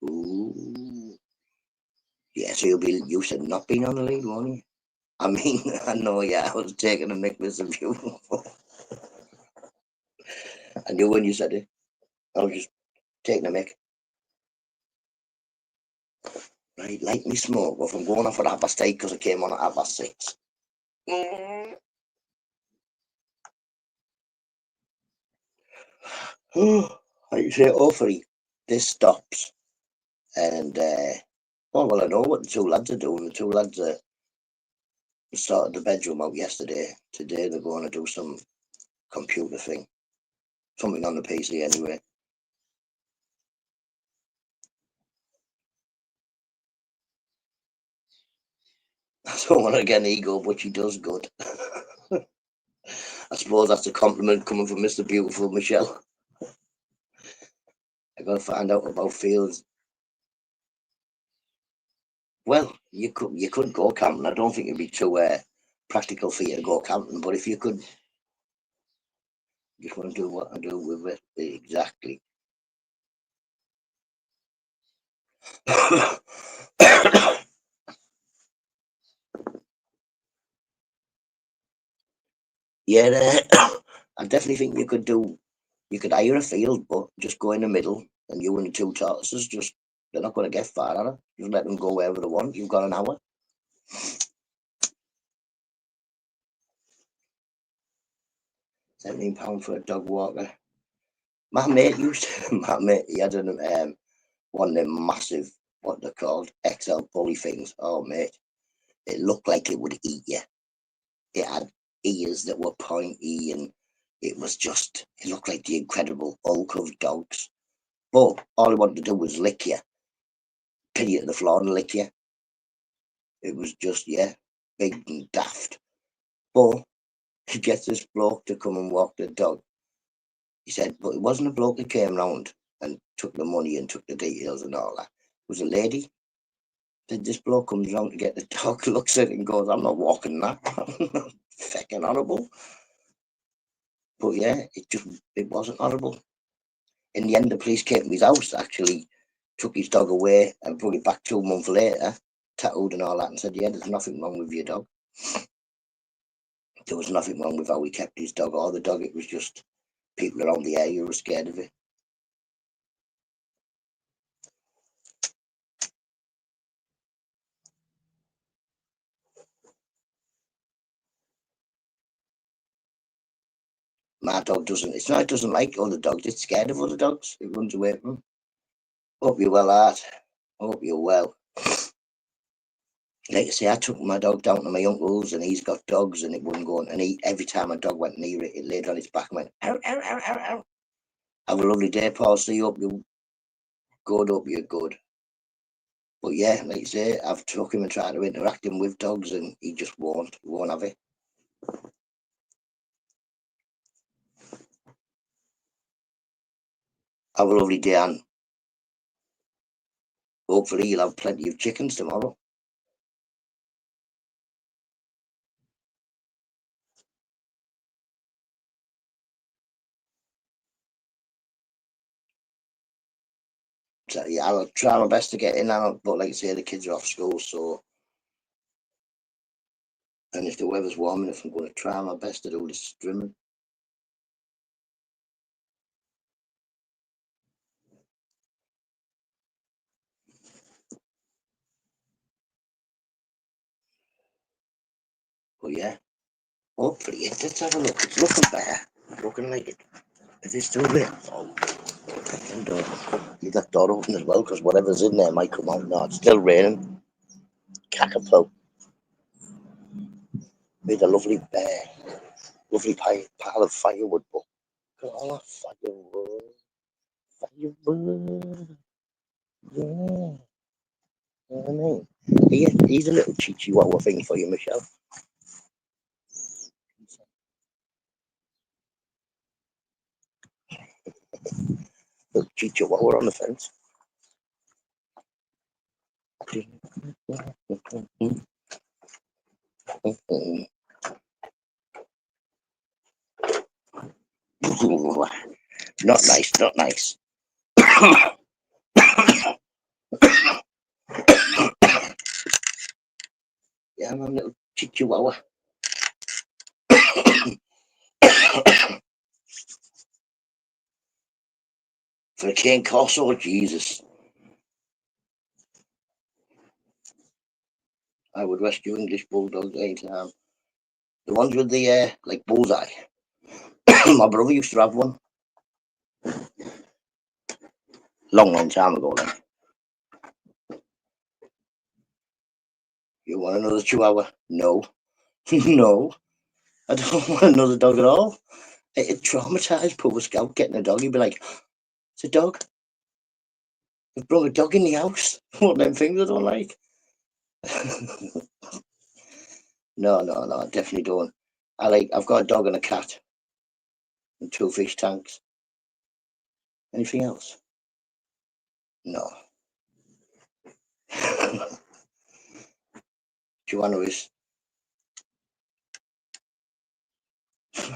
Ooh. Yeah, so you'll be used to not being on the lead, won't you? I mean, I know, yeah, I was taking a mick with some you. I knew when you said it. I was just taking a mick. Right, like me smoke, but if I'm going off at 8:30 because I came on at 6:30. Like you say, hopefully this stops. And, well, I know what the two lads are doing. The two lads started the bedroom out yesterday. Today they're going to do some computer thing. Something on the PC anyway. I don't want to get an ego, but she does good. I suppose that's a compliment coming from Mr. Beautiful Michelle. I got to find out about Fields. Well, you could go camping. I don't think it'd be too practical for you to go camping, but if you could, just want to do what I do with it exactly. Yeah, I definitely think you could do. You could hire a field, but just go in the middle, and you and the two tortoises they're not going to get far, are they? Just let them go wherever they want. You've got an hour. £17 for a dog walker. My mate he had one of them massive, what they're called, XL bully things. Oh, mate, it looked like it would eat you. It had ears that were pointy, and it looked like the Incredible Hulk of dogs. But all he wanted to do was lick you, pin you to the floor and lick you. It was just, yeah, big and daft. But he gets this bloke to come and walk the dog. He said, but it wasn't a bloke that came round and took the money and took the details and all that. It was a lady. Then this bloke comes round to get the dog, looks at it and goes, I'm not walking that. I'm not fucking horrible. But yeah, it wasn't horrible. In the end, the police came to his house, actually took his dog away and brought it back 2 months later, tattooed and all that, and said, yeah, there's nothing wrong with your dog. There was nothing wrong with how he kept his dog or the dog. It was just people around the area who were scared of it. My dog doesn't. It's not. It doesn't like other dogs. It's scared of other dogs. It runs away from them. Hope you're well, Art. Hope you're well. Like I say, I took my dog down to my uncle's, and he's got dogs, and it wouldn't go. And every time my dog went near it, it laid on its back and went, ow, ow, ow, ow, ow. Have a lovely day, Paul. See you. Hope you're good. Hope you're good. But yeah, like I say, I've took him and tried to interact him with dogs, and he just won't have it. Have a lovely day, and hopefully you'll have plenty of chickens tomorrow. So yeah, I'll try my best to get in, but like I say, the kids are off school, so. And if the weather's warm enough, I'm going to try my best to do the streaming. yeah. Hopefully, let's have a look. It's looking better. It's looking like it. Is it still there? Oh, fucking door. Leave that door open as well, because whatever's in there might come out. No, it's still raining. Cackapoo. Made a lovely pile of firewood. But look at all that firewood. Firewood. Yeah. You know what I mean? Here's a little chihuahua thing for you, Michelle. Little chihuahua on the fence. Not nice, not nice. Yeah, my little chihuahua. For a cane corso, Jesus. I would rescue English bulldogs anytime. The ones with the like bullseye. My brother used to have one. Long time ago then. You want another chihuahua? No. No. I don't want another dog at all. It traumatized poor Scout getting a dog. He'd be like, it's a dog. They've brought a dog in the house. One of them things I don't like. No, I definitely don't. I've got a dog and a cat. And 2 fish tanks. Anything else? No. Chihuahua is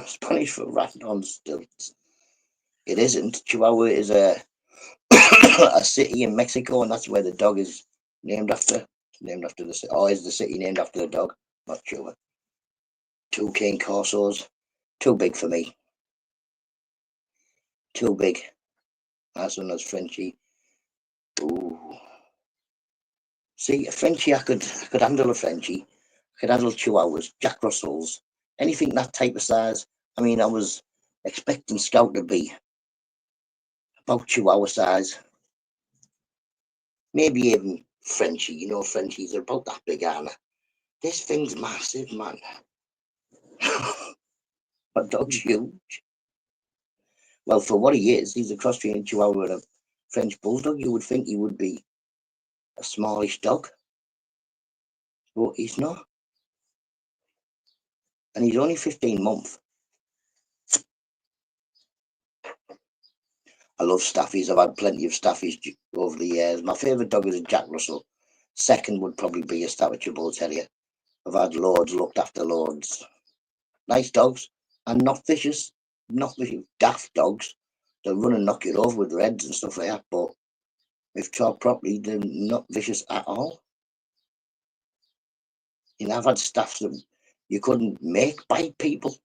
Spanish for rat on stilts. It isn't. Chihuahua is a a city in Mexico, and that's where the dog is named after. Named after the city. Or is the city named after the dog? Not sure. 2 cane corsos. Too big for me. Too big. That's one that's Frenchie. Ooh. See, a Frenchie, I could handle a Frenchie. I could handle Chihuahuas, Jack Russells, anything that type of size. I mean, I was expecting Scout to be about Chihuahua size. Maybe even Frenchie. You know, Frenchies are about that big, aren't they? This thing's massive, man. My dog's huge. Well, for what he is, he's a cross between Chihuahua and a French Bulldog. You would think he would be a smallish dog, but he's not. And he's only 15 months. I love Staffies. I've had plenty of Staffies over the years. My favourite dog is a Jack Russell. Second would probably be a Staffordshire Bull Terrier. I've had loads, looked after loads. Nice dogs and not vicious. Not vicious. Daft dogs that run and knock you over with reds and stuff like that. But if taught properly, they're not vicious at all. You know, I've had staffs that you couldn't make bite people.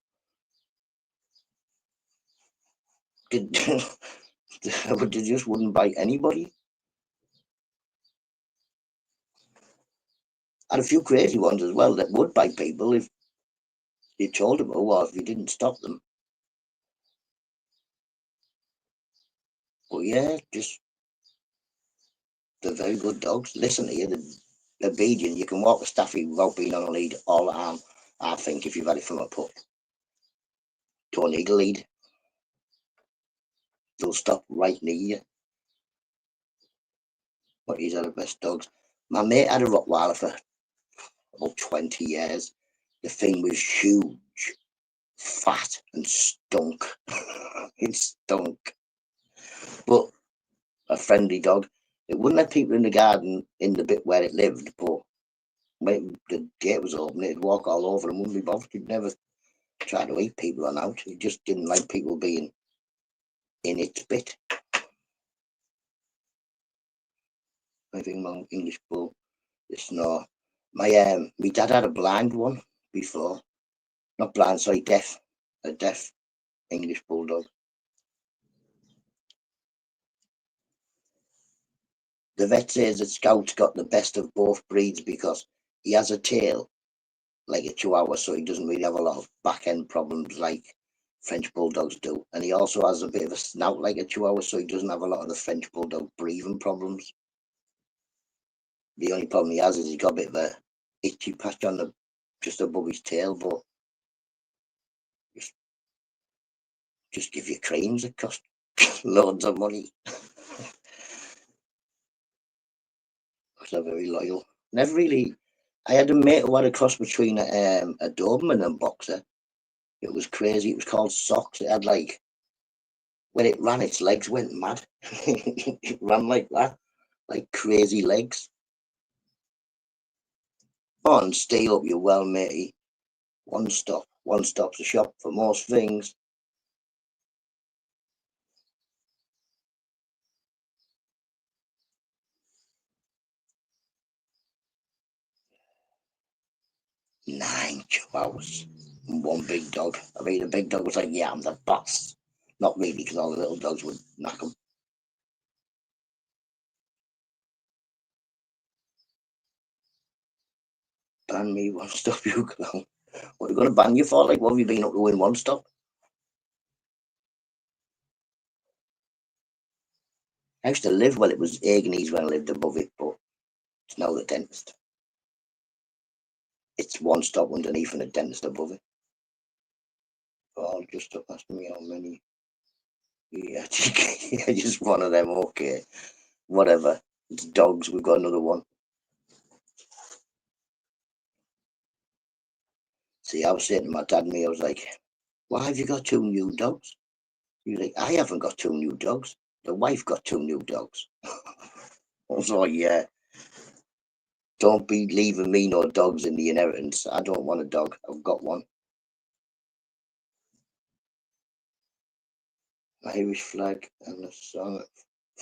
But they just wouldn't bite anybody. And a few crazy ones as well that would bite people if you told them, or if you didn't stop them. But yeah, just they're very good dogs. Listen to you, they're obedient. You can walk a Staffy without being on a lead all the time, I think, if you've had it from a pup. Don't need a lead. They'll stop right near you. But these are the best dogs. My mate had a Rottweiler for about 20 years. The thing was huge, fat, and stunk. It stunk. But a friendly dog. It wouldn't let people in the garden in the bit where it lived, but when the gate was open, it'd walk all over and wouldn't be bothered. He'd never try to eat people on out. He just didn't like people being in its bit. I think my English bull, it's not. My dad had a blind one before. Not blind, sorry, deaf. A deaf English bulldog. The vet says that Scout's got the best of both breeds because he has a tail like a Chihuahua, so he doesn't really have a lot of back end problems like French Bulldogs do. And he also has a bit of a snout like a Chihuahua, so he doesn't have a lot of the French Bulldog breathing problems. The only problem he has is he's got a bit of a itchy patch on the just above his tail, but just give you creams that cost loads of money. Because they're very loyal. Never really. I had a mate who had a cross between a Doberman and Boxer. It was crazy. It was called Socks. It had like, when it ran, its legs went mad. It ran like that, like crazy legs. On, stay up, you well, matey. One stop's a shop for most things. Nine Chihuahuas and one big dog. I mean, the big dog was like, yeah, I'm the boss. Not really, because all the little dogs would knock him. Ban me, One Stop, you clown. What are you going to ban you for? Like, what have you been up to in One Stop? I used to live, well, it was Agonies when I lived above it, but it's now the dentist. It's One Stop underneath and a dentist above it. Oh, just up asking me how many. Yeah, just one of them. Okay, whatever. It's dogs. We've got another one. See, I was saying to my dad and me, I was like, why have you got two new dogs? He was like, I haven't got two new dogs. The wife got two new dogs. I was like, yeah. Don't be leaving me no dogs in the inheritance. I don't want a dog. I've got one. Irish flag and a song at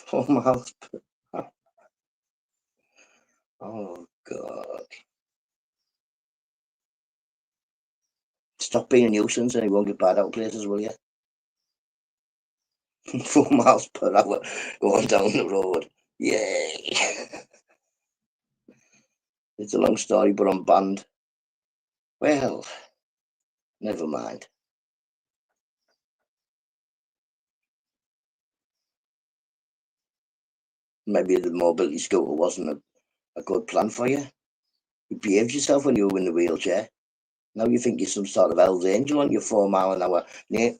4 miles per hour. Oh, God. Stop being a nuisance and he won't get bad out places, will you? 4 miles per hour going down the road. Yay. It's a long story, but I'm banned. Well, never mind. Maybe the mobility scooter wasn't a good plan for you. You behaved yourself when you were in the wheelchair. Now you think you're some sort of Hell's Angel on your 4 mile an hour. He's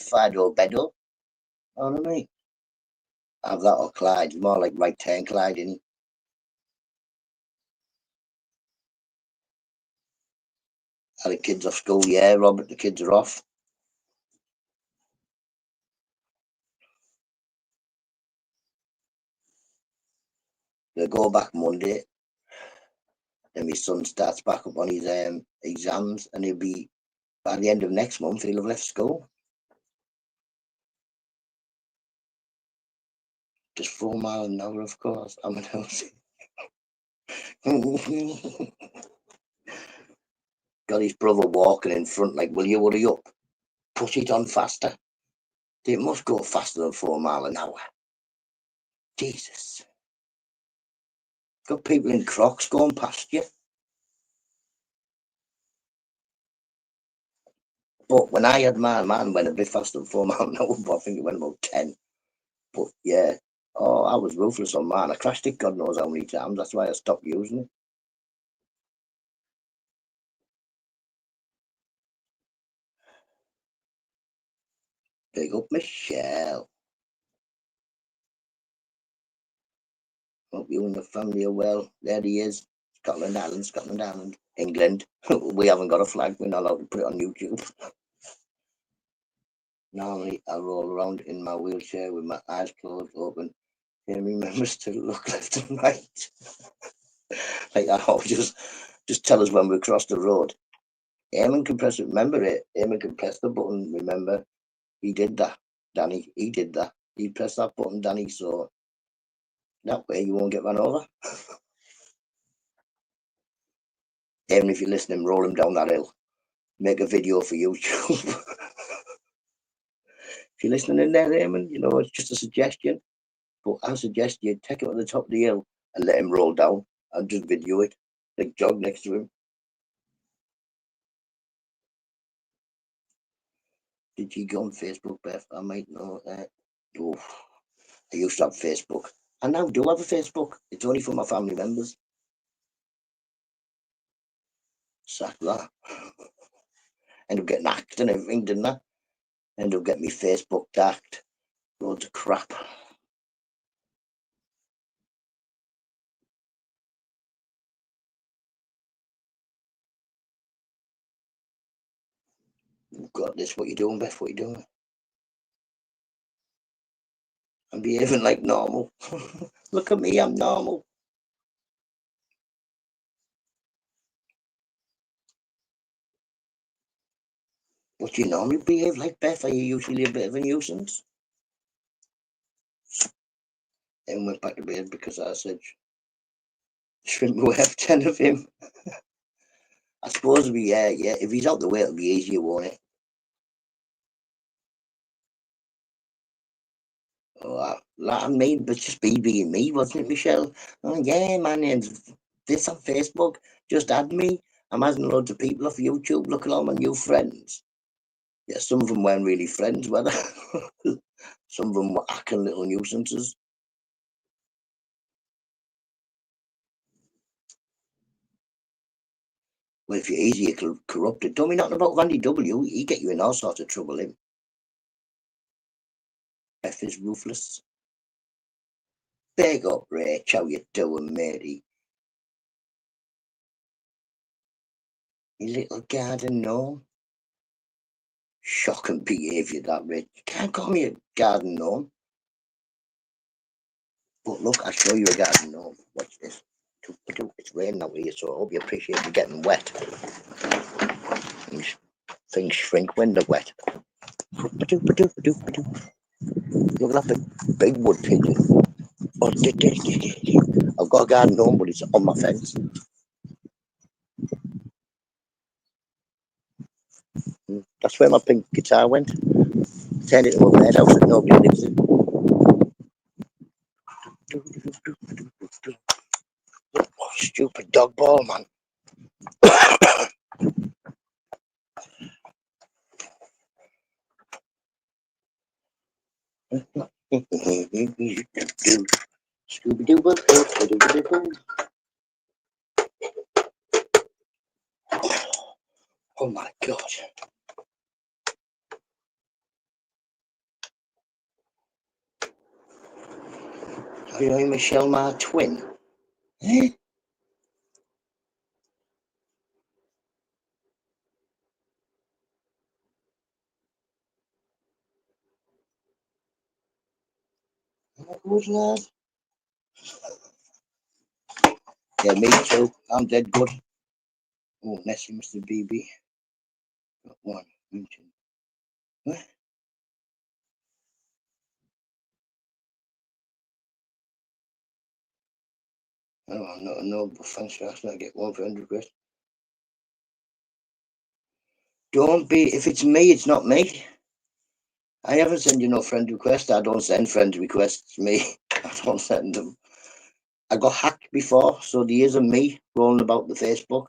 Fido Bedo. Know what I mean? Have that or Clyde. More like right turn Clyde, isn't he? Are the kids off school? Yeah, Robert, the kids are off. They go back Monday. Then my son starts back up on his exams, and he'll be, by the end of next month, he'll have left school. Just 4 miles an hour, of course. I'm an house. Got his brother walking in front, like, will you hurry up? Push it on faster. They must go faster than 4 miles an hour. Jesus. Got people in Crocs going past you. But when I had mine went a bit faster than 4 miles an hour, but I think it went about 10. But yeah, oh, I was ruthless on mine. I crashed it God knows how many times. That's why I stopped using it. Big up Michelle. Hope you and the family are well. There he is. Scotland Island, England. We haven't got a flag. We're not allowed to put it on YouTube. Normally, I roll around in my wheelchair with my eyes closed, open. He remembers to look left and right. Like, I'll just tell us when we cross the road. Eamon can press it. Remember it. Eamon can press the button. Remember, he did that, Danny. He did that. He pressed that button, Danny. So that way you won't get run over. Eamon, if you're listening, roll him down that hill. Make a video for YouTube. If you're listening in there, Eamon, you know, it's just a suggestion. But I suggest you take it to the top of the hill and let him roll down and just video it. Big jog next to him. Did you go on Facebook, Beth? I might know that. Oh, I used to have Facebook. I now do have a Facebook. It's only for my family members. Sack that. End up getting hacked and everything, didn't I? End up getting me Facebook hacked. Loads of crap. Got this. What you doing, Beth? What you doing? I'm behaving like normal. Look at me, I'm normal. What do you normally behave like, Beth? Are you usually a bit of a nuisance? And went back to bed because I said, shrimp will have 10 of him. I suppose it'll be, yeah. If he's out the way, it'll be easier, won't it? Oh, I mean, but just being me, wasn't it, Michelle? Oh, yeah, my name's this on Facebook. Just add me. I'm adding loads of people off YouTube. Look at all my new friends. Yeah, some of them weren't really friends, were they? Some of them were acting little nuisances. Well, if you're easily corrupted, don't be nothing about Randy W. He get you in all sorts of trouble, him. F is ruthless. Big up, Rach. How you doing, matey? You little garden gnome. Shocking behaviour, that, Rach. You can't call me a garden gnome. But look, I'll show you a garden gnome. Watch this. It's raining out here, so I hope you appreciate me getting wet. Things shrink when they're wet. Look at that big wood pigeon. Oh, I've got a garden gnome, but it's on my fence. That's where my pink guitar went. Turned it into a birdhouse that nobody lives in. Oh, stupid dog ball, man. Scooby-Doo. Oh my God. Are you Michelle, my twin? Eh? Good lad. Yeah, me too. I'm dead good. Oh, Nessie, Mr. BB. Got one. What? Oh, no, but thanks for asking. I get one friend request. Don't be, if it's me, it's not me. I haven't sent you no friend request. I don't send friend requests, me. I don't send them. I got hacked before, so there isn't me rolling about the Facebook,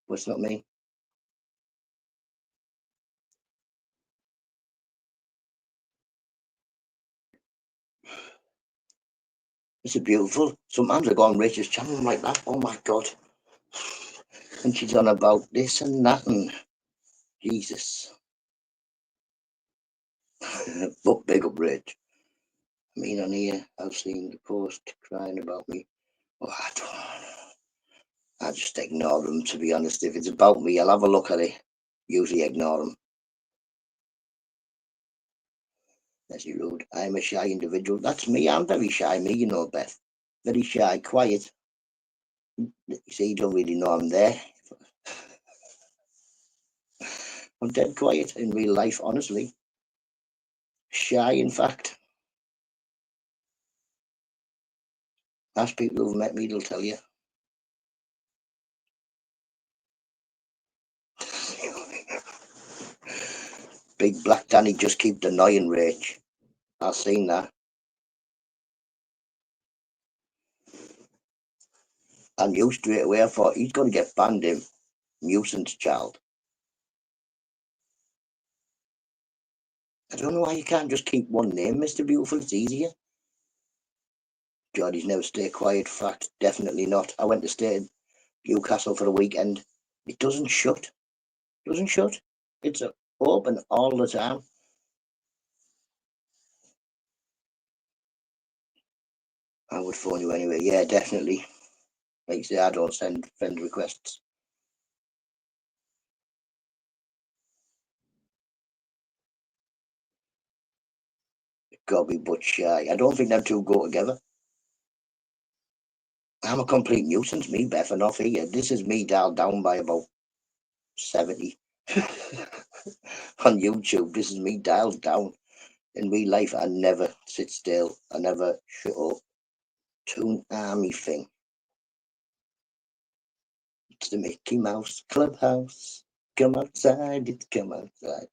but it's not me. It's beautiful. Sometimes I go on Rachel's channel, I'm like that. Oh my God. And she's on about this and that, and Jesus. But big up, Rach. I mean, on here, I've seen the post crying about me. Oh, I just ignore them, to be honest. If it's about me, I'll have a look at it. Usually ignore them. That's rude. I'm a shy individual. That's me. I'm very shy, me, you know, Beth. Very shy, quiet. You see, you don't really know I'm there. I'm dead quiet in real life, honestly. Shy, in fact. Ask people who've met me, they'll tell you. Big Black Danny just keep annoying Rach. I've seen that. I knew straight away. I thought he's going to get banned, him. Nuisance child. I don't know why you can't just keep one name, Mr. Beautiful. It's easier. Geordie's never stay quiet. Fact, definitely not. I went to stay in Newcastle for the weekend. It doesn't shut. Doesn't shut. It's open all the time. I would phone you anyway. Yeah, definitely. Like you say, I don't send friend requests. Gotta be but shy. I don't think them two go together. I'm a complete nuisance, me, Beth, and off here. This is me dialed down by about 70 on YouTube. This is me dialed down. In real life, I never sit still. I never shut up. Toon Army thing. It's the Mickey Mouse Clubhouse. Come outside, it's come outside.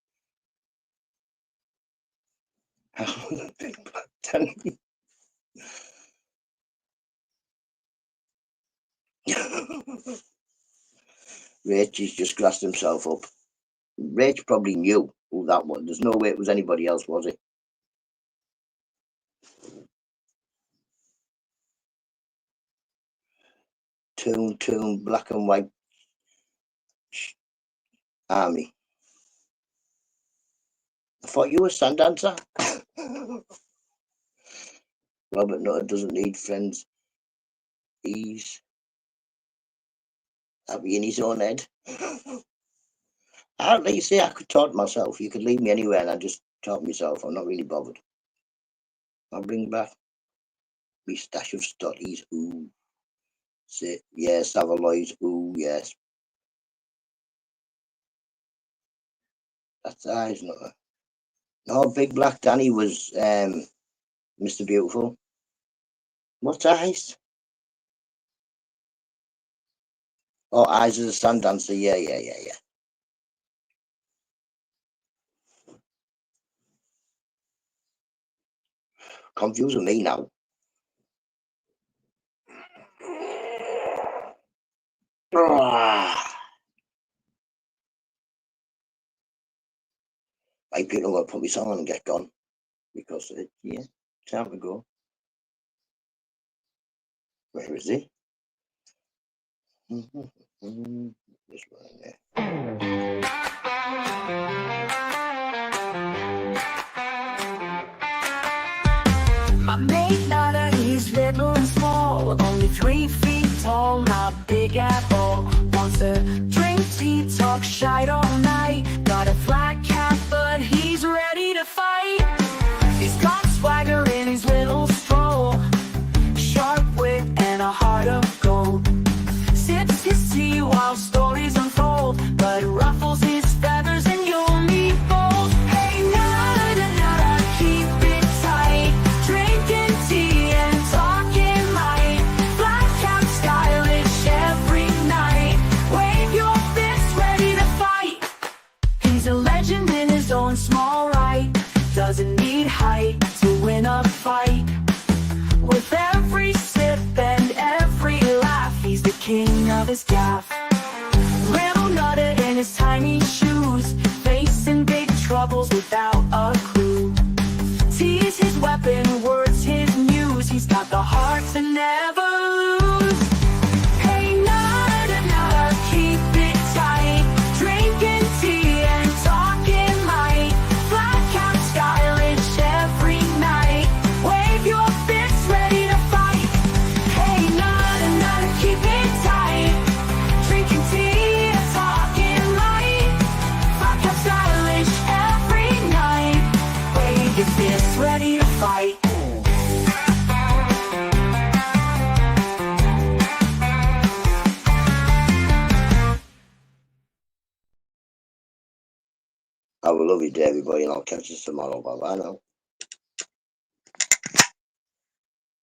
Rach has just grassed himself up. Rach probably knew who that was. There's no way it was anybody else, was it? Toon, black and white army. I thought you were a sun dancer. Robert Nutter doesn't need friends. He's happy in his own head. Like you say, I could talk to myself. You could leave me anywhere and I just talk to myself. I'm not really bothered. I'll bring back my stash of stotties. Ooh. Say, yes, Savaloys. Ooh, yes. That's eyes, not a... No, Big Black Danny was Mr. Beautiful. What's eyes? Oh, eyes is a sun dancer. Yeah. Confusing me now. I think I'm going to put my song on and get gone. Because, yeah, time to go. Where is he? This one there. My mate Nada, he's little and small, only 3 feet tall, not big at all. Wants to drink tea, talk shite all night. Got a flat cap, but he's ready to fight. He's got swagger in his little stroll, sharp wit and a heart of gold. Sips his tea while stories unfold, but ruffles his feathers and you'll meet bold. Hey, Nada, keep it tight, drinking tea and talking light. Black cap stylish every night, wave your fists ready to fight. He's a legend in his own small right, doesn't need height to win a fight. With every sip and every laugh, he's the king of his gaff. Little Nutter in his tiny shoes, facing big troubles without a clue. Tea's his weapon, words his muse, he's got the heart to never lose. Hey, Nutter, keep it tight, drinking tea and talking light. Black cap stylish every night, wave your fists ready to fight. Hey, Nutter, keep it tight, drinking tea and talking light. Black cap stylish every night, wave your fists ready to fight. Have a lovely day, everybody, and I'll catch you tomorrow. Bye-bye now.